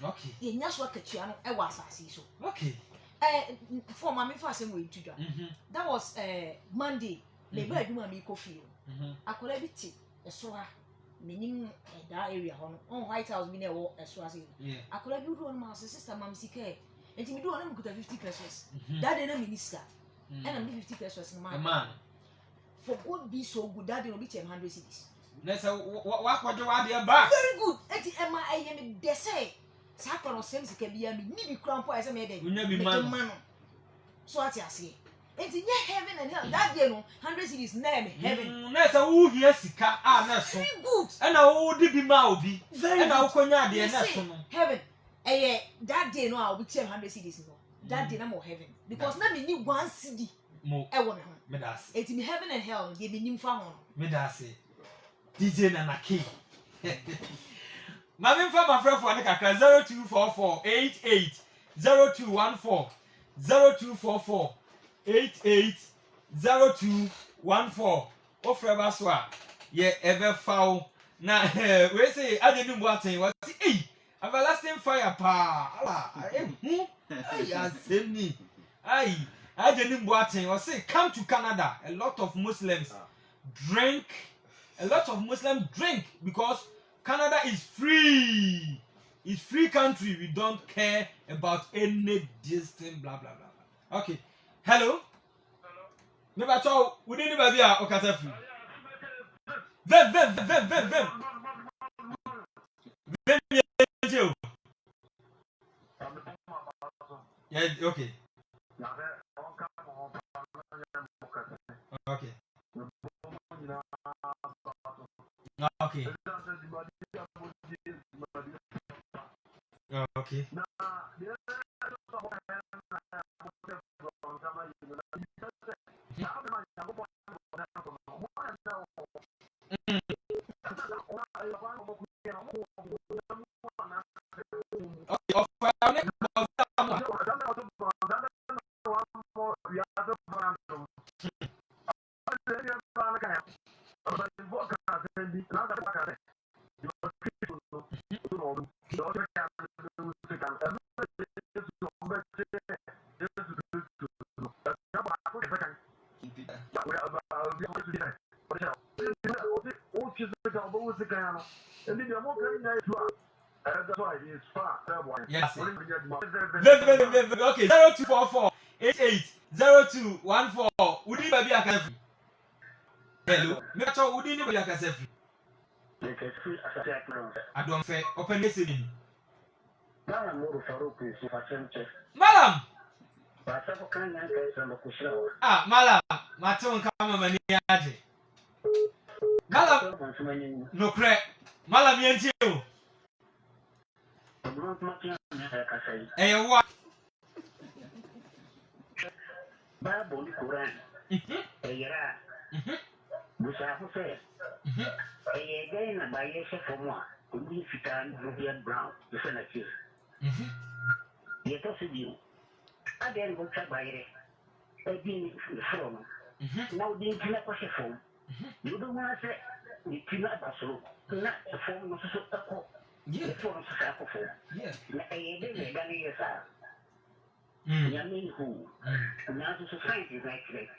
okay ye nya so akatua no e wa asase so okay for mama for say we tudwa that was Monday le ba aduma mi ko fie akola bi ti esora menim that area ho no on White House bi na wo esora say akola bi do no ma sister mam sike enti mi do na mi kuta 50 pesos that day na minister and am 50 pesos na man for God be so good that day no be 100 cedis na say wa kwaje wa de ba very good enti ema ayemi de say sakwa no sem sika bia mi ni bi krampo ese me de unya bi man so ati ase enti nye heaven and hell that day no 100 cedis na me heaven na say wo hia sika a na so very good e na wo di bi ma obi e na wo konya de na so no heaven that day no I will be 100 cedis no that day na mo heaven because na me ni 1 cedi mo e wo me ho me da se enti me heaven and hell dey be nim fa ho me da se DJ Nana K. Mami mfa my friend for ane kakra 0244880214 0244880214 ofre ba so a ye ebe fawo na we say adenu mu aten wa say everlasting fire pa ala ai asemi ai adenu mu aten wa say come to Canada a lot of Muslims drink because Canada is free. It's free country. We don't care about any distance, blah blah blah. Okay. Hello. Me ba cho we dey ba bia o ka say free. Vem. Yeah, okay. Okay. Okay. Okay. Yes. Okay, 0244880214. Would you be a cafe? Hello, Metro, would you be a cafe? I don't say open listening. Madam, Madam, Maton come maniaji. Madam, no crack. Madam, you. Hey, what? Bible, Quran. Era. Musafu say. Again, by yes for more. Could be fit and Rubian Brown, the senator. Yɛtɔ so bio. Adeɛ no bɛtwa bayerɛ. Ɛdi foro no. Na wode nti na kɔhyɛ fam. Wobɛhu sɛ ne ti no aba soro. Na fam no nso so ɛkɔ. Foro no nso so akɔ fam. Na ɛyɛ dɛ na ɛda no yɛ saa. Nyame nhu. Nanso so science is like that.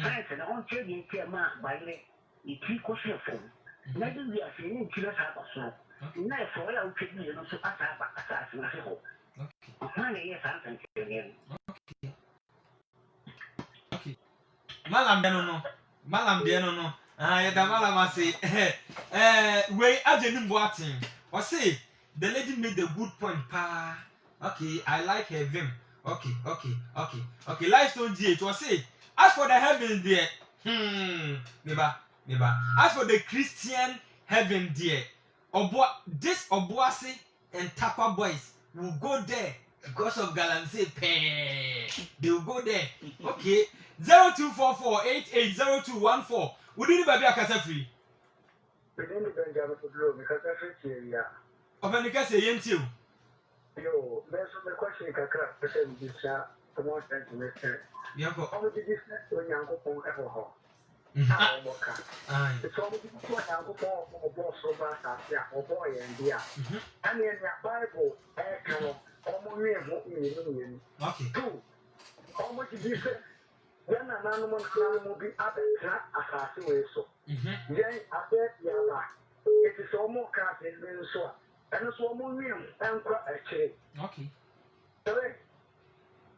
Science na ɔnkyerɛ deɛ nti ma bayerɛ ne ti kɔhyɛ fam. Na de wiase ne nti na saa aba soro. Na ɛfɔre a wotwa bi no nso asa aba asase no ase hɔ. Ɔkwan na ɛyɛ saa nsɛnkyerɛnneɛ no. Malam deɛ no yɛda malam ase wei agyenim boaten ɔse the lady made a good point pa. Okay, I like her vim. Okay, Lifestone GH ɔse as for the heaven there meba as for the Christian heaven there this Obuasi and Tapa boys will go there because of Galamsey pay. They will go there. Okay. 0244880214. We didn't baby akasa free. We didn't Benjamin to blow because every year. Openika say yentio. Yo, there's some question kakra person this promote information. Yanko. How did this when yanko pon ever ho? Boka. It's all the people yanko pon or boss so bad or boy and dear. And in the Bible, kind of almost okay. Two. How much did you say? Then an animal will be up as I say so. Then I said, Yala, it is almost cast in so. And it's almost new and quite a change. Okay.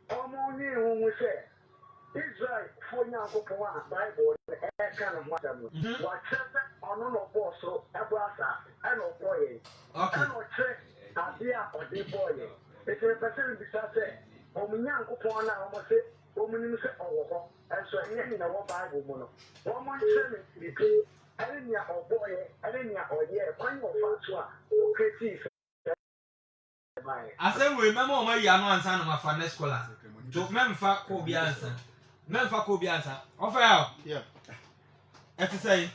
Almost new when we say Israel for now Bible kind of what on no boss so Abrasa and no boy. Okay. And no check idea or the boy. It's a person besides Omunyanko Pona almost say. Woman say, oh, and so any in our Bible mono. One month, between Elenia or boy, Elenia or year, one more François, or critique. I said, remember my young one son of my father's scholar. To Memfa Kobiansa. Memfa Kobiansa. Offer out. Yeah. As to say,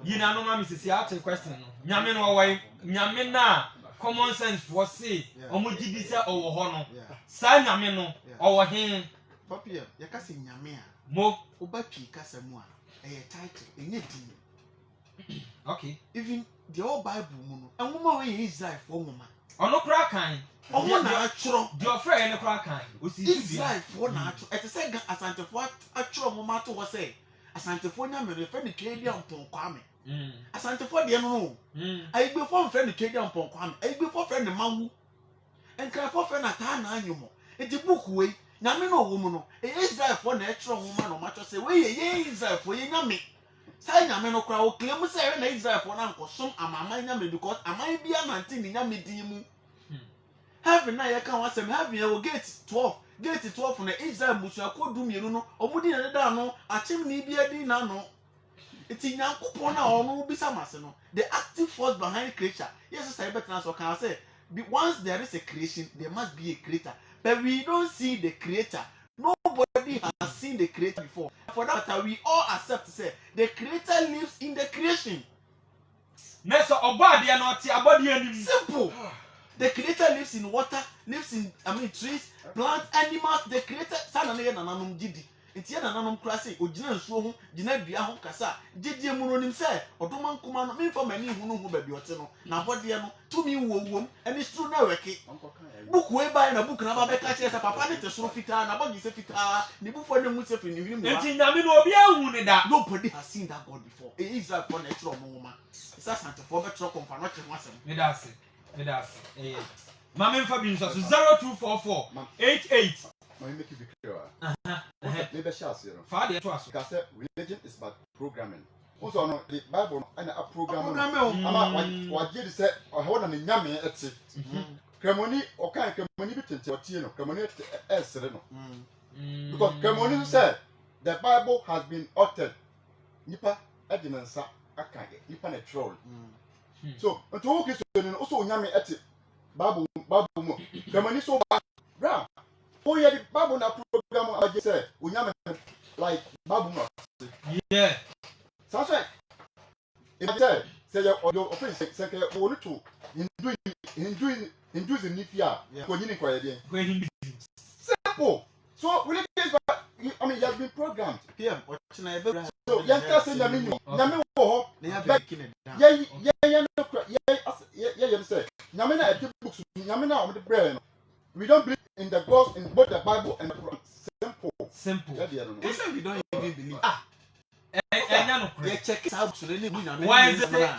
you know, no, Mrs. Seattle question. Yamin or Yamina. Common sense was say, Omujibisa or Hono. Sign Yamino or him. Papi, ya kasi nyamea. Mo. Obapi kasa mua. Title. Enye dini. Okay. Even the old Bible muno. And woman we Israel for woman. Ono kra kan. Omo na atro. Your friend no kra kan. Israel for na atro. Et say asante for atro mama to was say. Asante for nya me refer ni Canadian pon kwame. Asante for de no. I be for friend Canadian pon kwame. I be for friend mawu. And cry for friend ata na anyumo. E di book we. Nyame no wo mu no. E Israel for na atro woman no macho say we ye Israel for ye nyame. Say nyame no kra o claim say na Israel for na nkosom amama nyame because amai bia nanti ni nyame di mu. Heaven na ye kan wasem heaven ye wo gate 12 na Israel musu akodu mienu no omudi na da no achim ni bia di na no eti nyankopon na ono bisa mase no the active force behind creature yes say better so can say once there is a creation there must be a creator but we don't see the creator. Nobody has seen the creator before. For that we all accept say the creator lives in the creation. Neso obadi anoti abodi ani simple. The creator lives in water, lives in trees, plants, animals. The creator sana na nananum gidi. Enti ya nananum klase ogina nsuo ho, gina dua ho kasa. Gidi mu nim say odoma nkoma no me fa mani hu no hu ba bi ote no. Na bode no tumi wowom eni stru na weke. Book we buy na book na ba be ka che say papa ne te soro fita na bogi se fita. Ni bufo ne mu se fi ni hwim wa. Enti nyame no obi ahu ne da. Nobody has seen that God before. It is that for natural mama. Isa sante for be tro komfa no che ho asem. Me da se. Mama mfa bi nso 024488. Let me make you be clear. Maybe shall say no. Father to us. Because religion is about programming. Also no the Bible and a programming. Ama what you say or how na nyame eti. Kremoni o kan kremoni bi tente otie no. Kremoni esere no. Because kremoni said the Bible has been altered. Nipa edinansa aka nipa na troll. So, unto who is also nyame eti Bible mo. Kremoni so bra. Oh yeah, the Bible na program I just said, unyame like Bible no. Yeah. Sounds right. If I say your offense say you want to do induce nifia ko nyini ko yede Where he simple so religious I mean you have been programmed PM ochina ebe so you can say nyame wo ho na ya be kine down yeah say nyame na e books nyame na o de prayer no we don't believe in the God in both the Bible and the Quran simple yeah they don't know we say we don't even believe enya no we check it out so really nyame why is it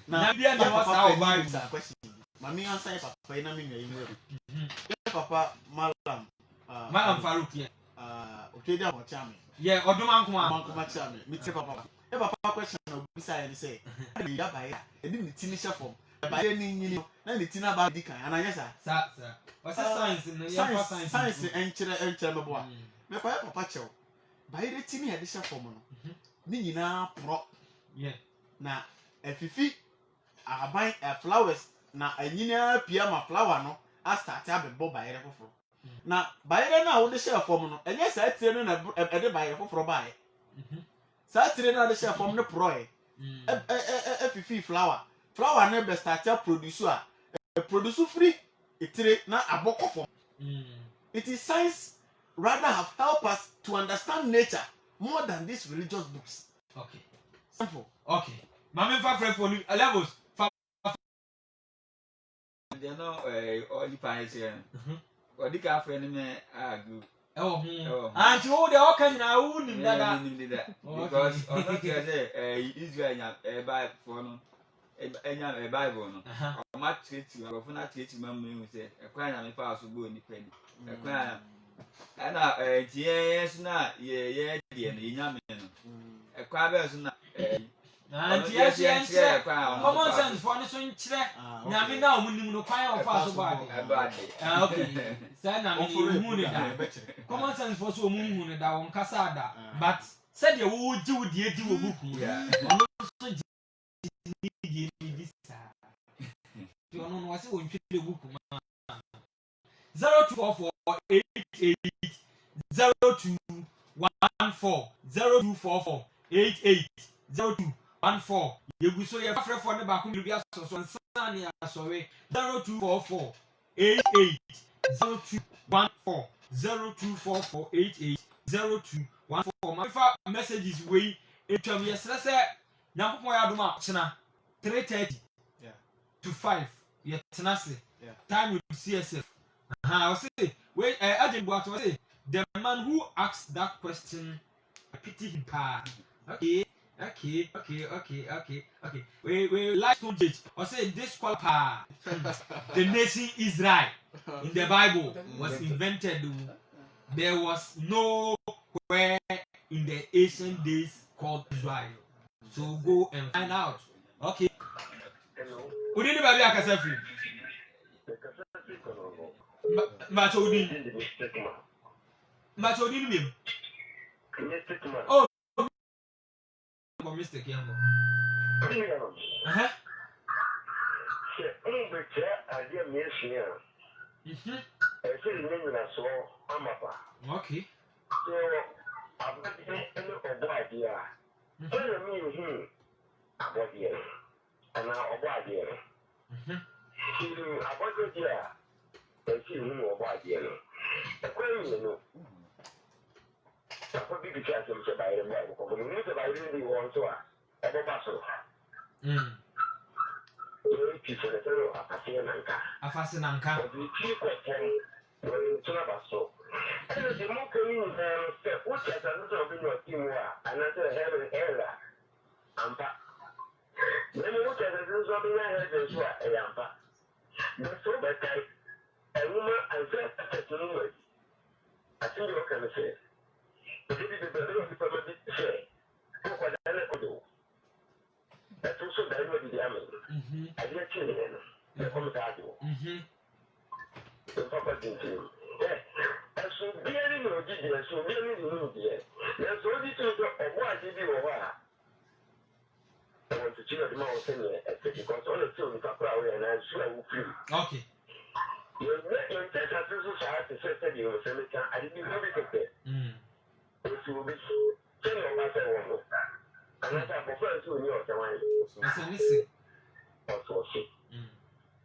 na bia na was our Bible mami answer papa ina mi nyi papa malam Malam Farouk yeah okedi amochame yeah oduma nkoma mankoma chame mi te papa e papa question no bisa ya ni say e ya ba ya e di ni tini chefom ba ya ni nyini na ni tina ba di kan ananya sa what's science no yeah science enchire mebo a me pa papa chew ba ya tini ya di chefom no ni nyina pro yeah na efifi aban flowers na anyina pia ma flower no a start abebo ba ya foforo na bayere na wo de share form no enye sa tire no na e de bayere foforo bae sa tire na de share form no pro fifi flower na be start produce a produce free itire na aboko form it is science rather have helped us to understand nature more than these religious books okay simple okay mama fa for levels they know all the fines here odika friend me agu anti who dey all kind na who nim dada because on say Israel nya Bible for no enya Bible no o ma treat you go for na treat man me say ekwan nya me fa so go ni pani ekwan ana tie so na ye de no nya me no ekwan be so na anti yes common sense for no so nkyere nya me na o nim no kwan o fa so ba okay say na me hu ni da common sense for so mu hu ni da won kasa da but said ye wo ji wo die di wo buku ono so ji di sa ti ono no wase won twede buku ma 0244880214 yegu so ye frɛ for ne ba ko bi aso so nsa ne asɔre 0244880214 my fa messages we etwam yesre sɛ nyankopɔn ya doma kyena 3:30 to 5 ye tena se time with CSF I say wait agent what say the man who asked that question I pity him okay we like to judge or say this qualify the nation Israel in the Bible was invented there was nowhere in the ancient days called Israel so go and find out okay we didn't baby akasa free Machodi name oh Mr. Kiambo. Okay. Afasinanka.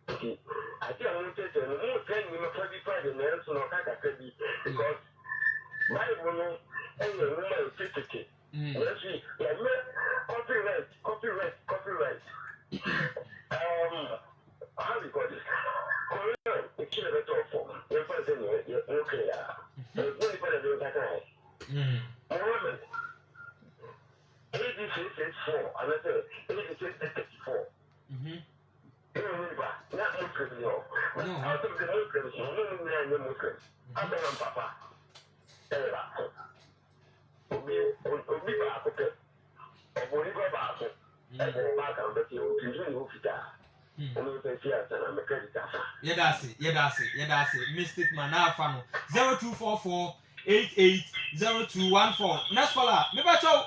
Okay. I think I wanted to know 10 minutes for the Friday, and so no kaka kabi because Bible and the woman certificate. Let's see, copyright. How do you call this? Korean, it's a better form. You're present, you're clear. It's really better than that. However, 8664, another 8634. Not Muslims, no. Out of the Muslims, no Muslims. Out of them, Papa. Obi baako pɛ ɔbɔnni kɔ baako ɛbɔ baaka ɔbɛti ɔtun ní ofita ɔmo fɛ fi asana mɛka di tafa. Yɛdaase mystic man n'afa no 0244880214 next caller mebakyɛw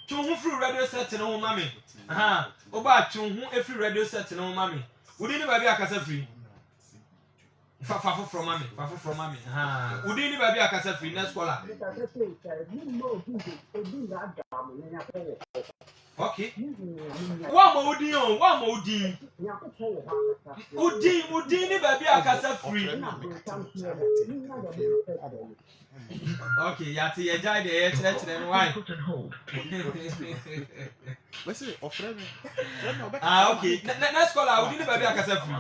tun ho firi radio set ne ho ma me ɔba tun ho efiri radio set ne ho ma me wodi ne baabi akasa firi Fafo from mommy. Udi ni baby akasa free next caller. Okay. One more Udi. Udi ni baby akasa free. Okay, yati ejai de church then why? Okay. Next caller Udi ni baby akasa free.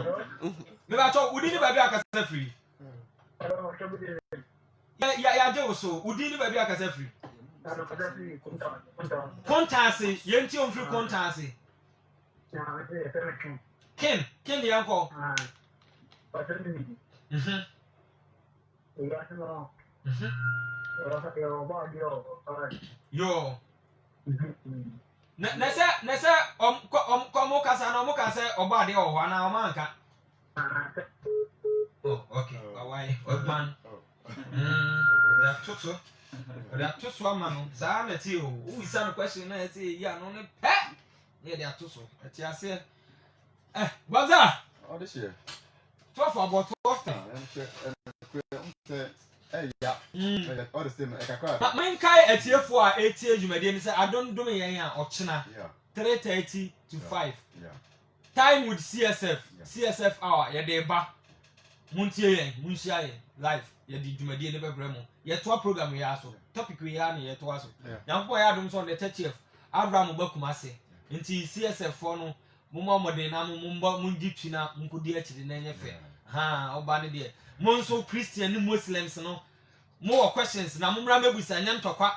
Me ba cho Udi ni baby akasa free. Ya je so Udi ni baby akasa free. Kontase yenti on free kontase. Ken the uncle. Yo. Nese komo kasa na mo kasa oba de o na o manka. Oh, okay. Why? Man. That to so man. Sa na ti o. Who is that question na say ya no ne pe. Yeah, they are to so. Ati ase. Baza. Oh, this year. 12 about 12. Yeah. All the same. But mine kai etiefo a etie dwumade ni say adon dom yen a ochina. 3:30 to 5. Yeah. Time with CSF hour ya de ba. Muntie yen, munhia yen live. Ya di dwumade ni bebre mu. Ye to program ya so. Topic we ya na ye to aso. Yanko ya dom so on the 30th. Abraham Bakumase. Nti CSF for no mumma modern na mumba munjitwi na munkodi akiri na enyefe. Oba ne de. Monso Christian ni Muslims no. More questions na mumra mebusa nyam tokwa.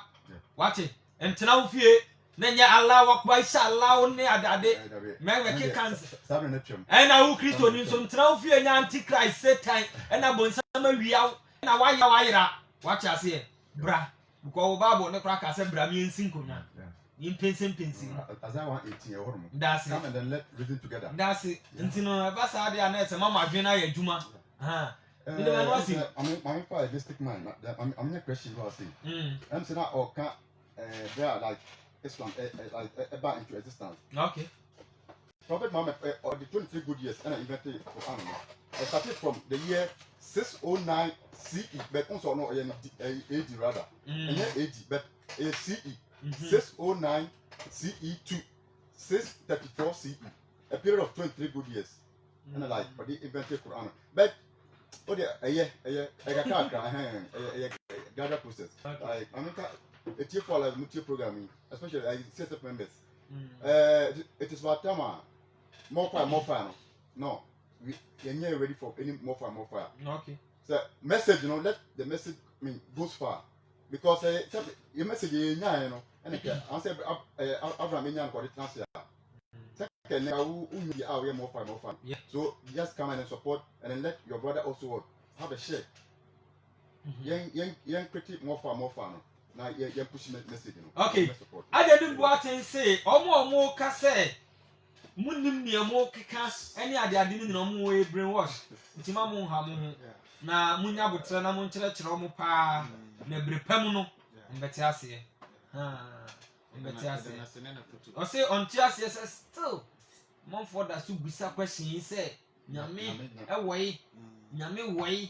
Wache. Entena wo fie na nya Allah akbar inshallah ne adade. Me ke cancer. Sabe na twem. Na wo Christo ni so entena wo fie nya antichrist Satan na bonsama wiaw na wayira. Wache ase bra. Because Bible ne kra ka se bra mi ensin konya. In pensing. As I want 18 year old. That's it. Come and then let reason together. That's it. Ntino ba sa dia na ese mama adwena ya adwuma. I'm a mystic man. I'm not question what I say. I'm saying that or can they are like Islam like about into existence. Okay. Prophet Muhammad or the 23 good years and I invented Quran. I started from the year 609 CE, but also no AD rather. And AD, but CE 609 CE to 634 CE. A period of 23 good years. And I like but they invented Quran. But oh yeah, I got gather process. Like I mean, it's for like multi programming, especially like CSF members. It is about time more fire. No, we are ready for any more fire. Okay. So message, let the message goes far because your message you know, and I say Abraham Indian for it now. Second, more fire. Yeah. So just come and support, and then let your brother also have a share. Young pretty more far. Now young pushing message. Okay. I didn't go out and say, Omo Kase, Munim near more kikas, any idea didn't know more brainwash. Timamu Hamu. Na Munya Butrana Munchela Chiromo Pa, Nebre Pemuno, in Betiasi. I say on Tias, yes, still. Mumford that should be some question, he said, Yame, away, Yame way,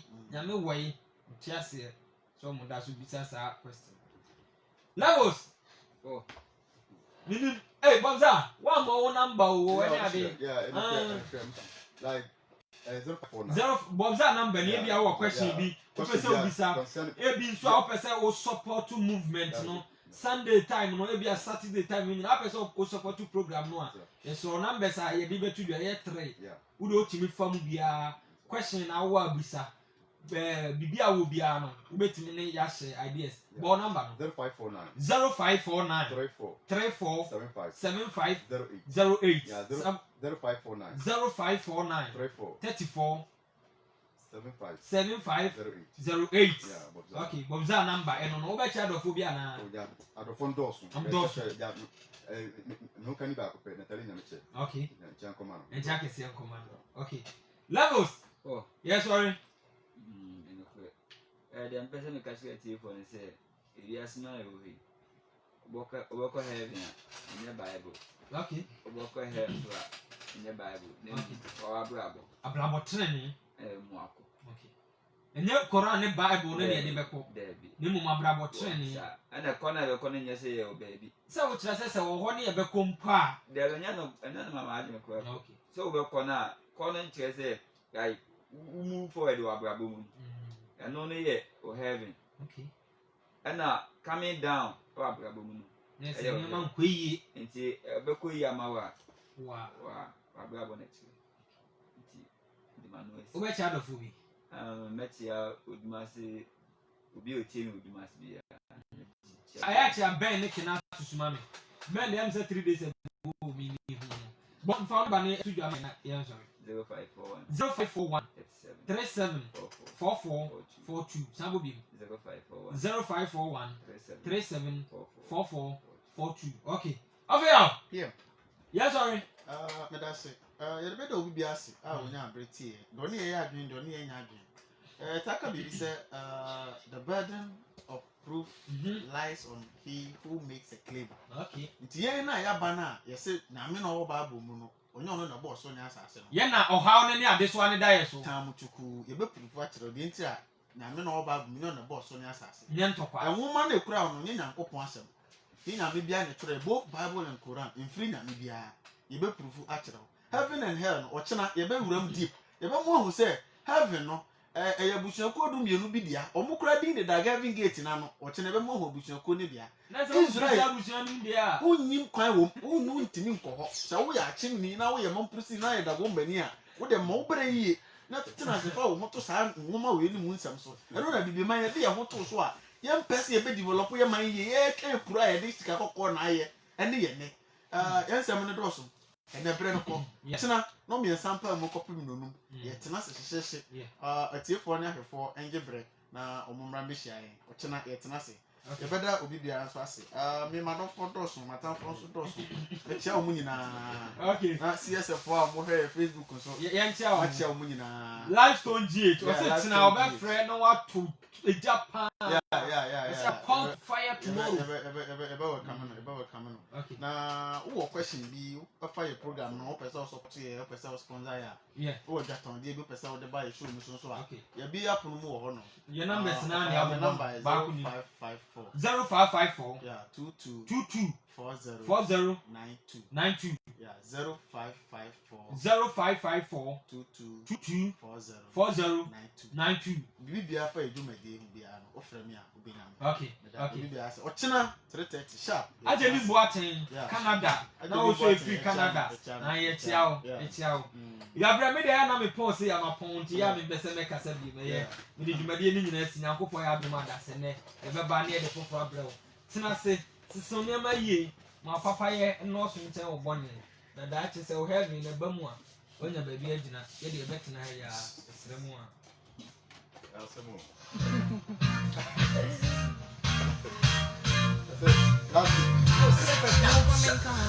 Tiasia. So that should be some question. Levels. Oh. Hey, Bonza, one more number. Yeah, like 049. Zero Bobza number ni ebi awo question bi. Opese obisa. Ebi nso a opese o support movement no. Sunday time no ebi a Saturday time ni apese o support program no a. Yes so numbers a ye bi betu do ye 3. Wo do otimi fam bia question na wo abisa. Bibia wo bia no wo betimi ne ya share ideas. Bo number no 0549 34 75 08 0549 34 75 08. Okay, Bobza number eno no obecha adofobia na adofon dos no can ba ko pe Natalie Nyamiche. Okay, Enchan command. Enchan kesi en command. Okay, levels. Oh yes, sorry. The person who catch the for and say, yes, no, walk heaven in the Bible. Okay, Walk heaven in the Bible. Or a bravo. A bravo training. Marco. Okay. And your Quran and Bible, Debbie. The Mumma bravo training. And a corner of corner, yes, baby. So, which I say, one year become pa. There are none of another mamma. Okay. So, we're corner chess, like, move forward to our bravo. And only yet or heaven. Okay. And coming down or a bravo. Yes, I'm quay. And see a beco yamawa. Wow. Bravo next. Which out of me? Metia would must be a team would must be. I actually am Ben Nick out to Sumami. Ben, the answer 3 days ago. But found by to your man. 0541 37 44 42. Sabubi 0541 37 44 42. Okay. Over here. Yes, sorry. Medase. You better will be asked. Ah, we are pretty. Don't you hear doing? Don't you hear? Taka Bibi said, the burden of proof lies on he who makes a claim. Okay. It's here na ya bana. You say, na me no Bible muno. Onye ono na boss onye asase no. Ye na ohaw ne ade so ane dae so. Tamuchuku, ye be proof atero de ntia na me no Bible muno na boss onye asase. Nye ntokwa. Enwoma na ekura ono nye Nyankopon asem. He na me bia ne tore both Bible and Quran. In free na me bia. Ye be proof atero. Heaven and hell no ochena ye be wuram deep. Ye be mo hu say heaven no busuako du mienu bi dia. Omukura din de daga heaven gate na no ochena be mo hu busuako ne dia. Israel busuanu dia. Unyim kwan wo, unu ntimi nkoho. Sa wo ya chimni na wo ye mampusi na ye dago mbani a. Wo de mo bere yie. Na tena se fa wo moto sa nwoma we ni mu nsam so. Eno na bibi man ye de ye moto so a. Ye mpese ye be develop ye man ye ye kan kura ye de sika kokko na ye. Ene ye ne. Yensam ne do so. Ene bre no ko. Tena no me sample mo kopim nonum. Ye tena se hyehyehye. Atiefo ne ahwefo enje bre na omumra be hia ye. Ochena ye tena se. You better be the answer. Me, my dog for Dawson, my town for Dawson. Let's show money now. Okay. Not CSF for Facebook or so. Yeah, let's show money now. Lifestone GH. Was it now? My friend, no what to Japan. Yeah. It's a cold fire tomorrow. About coming. Okay. Now, who question be a fire program? No person support here, person sponsor. Yeah. Oh, that on the person the buy show me so. Okay. You be up no more. Your number is now. The number is 0554. 0554. Yeah, 22 40 40 92. 92. Yeah, 0554 0554 22 40 92. Bibi afa edu mede bia no ofre me a obenya. Okay. Bibi asa ochina 3:30 sharp. Ajeli Boateng Canada. Na o so free Canada. Na ye tiao. Ya bra me dey na me pause ya ma ponti ya me bese me kasa bi me ye. Me di dwumade ni nyina si Nyankopon ya adom adase ne. E be ba ne e de foforo abrɛw. Tena se sisonne ma yie. Ma papa ye no so nten wo bɔne. Na da che se wo heaven na ba mu a. Onya ba bi agina. Ye de e betena ya esre mu a. Asemo. That's it.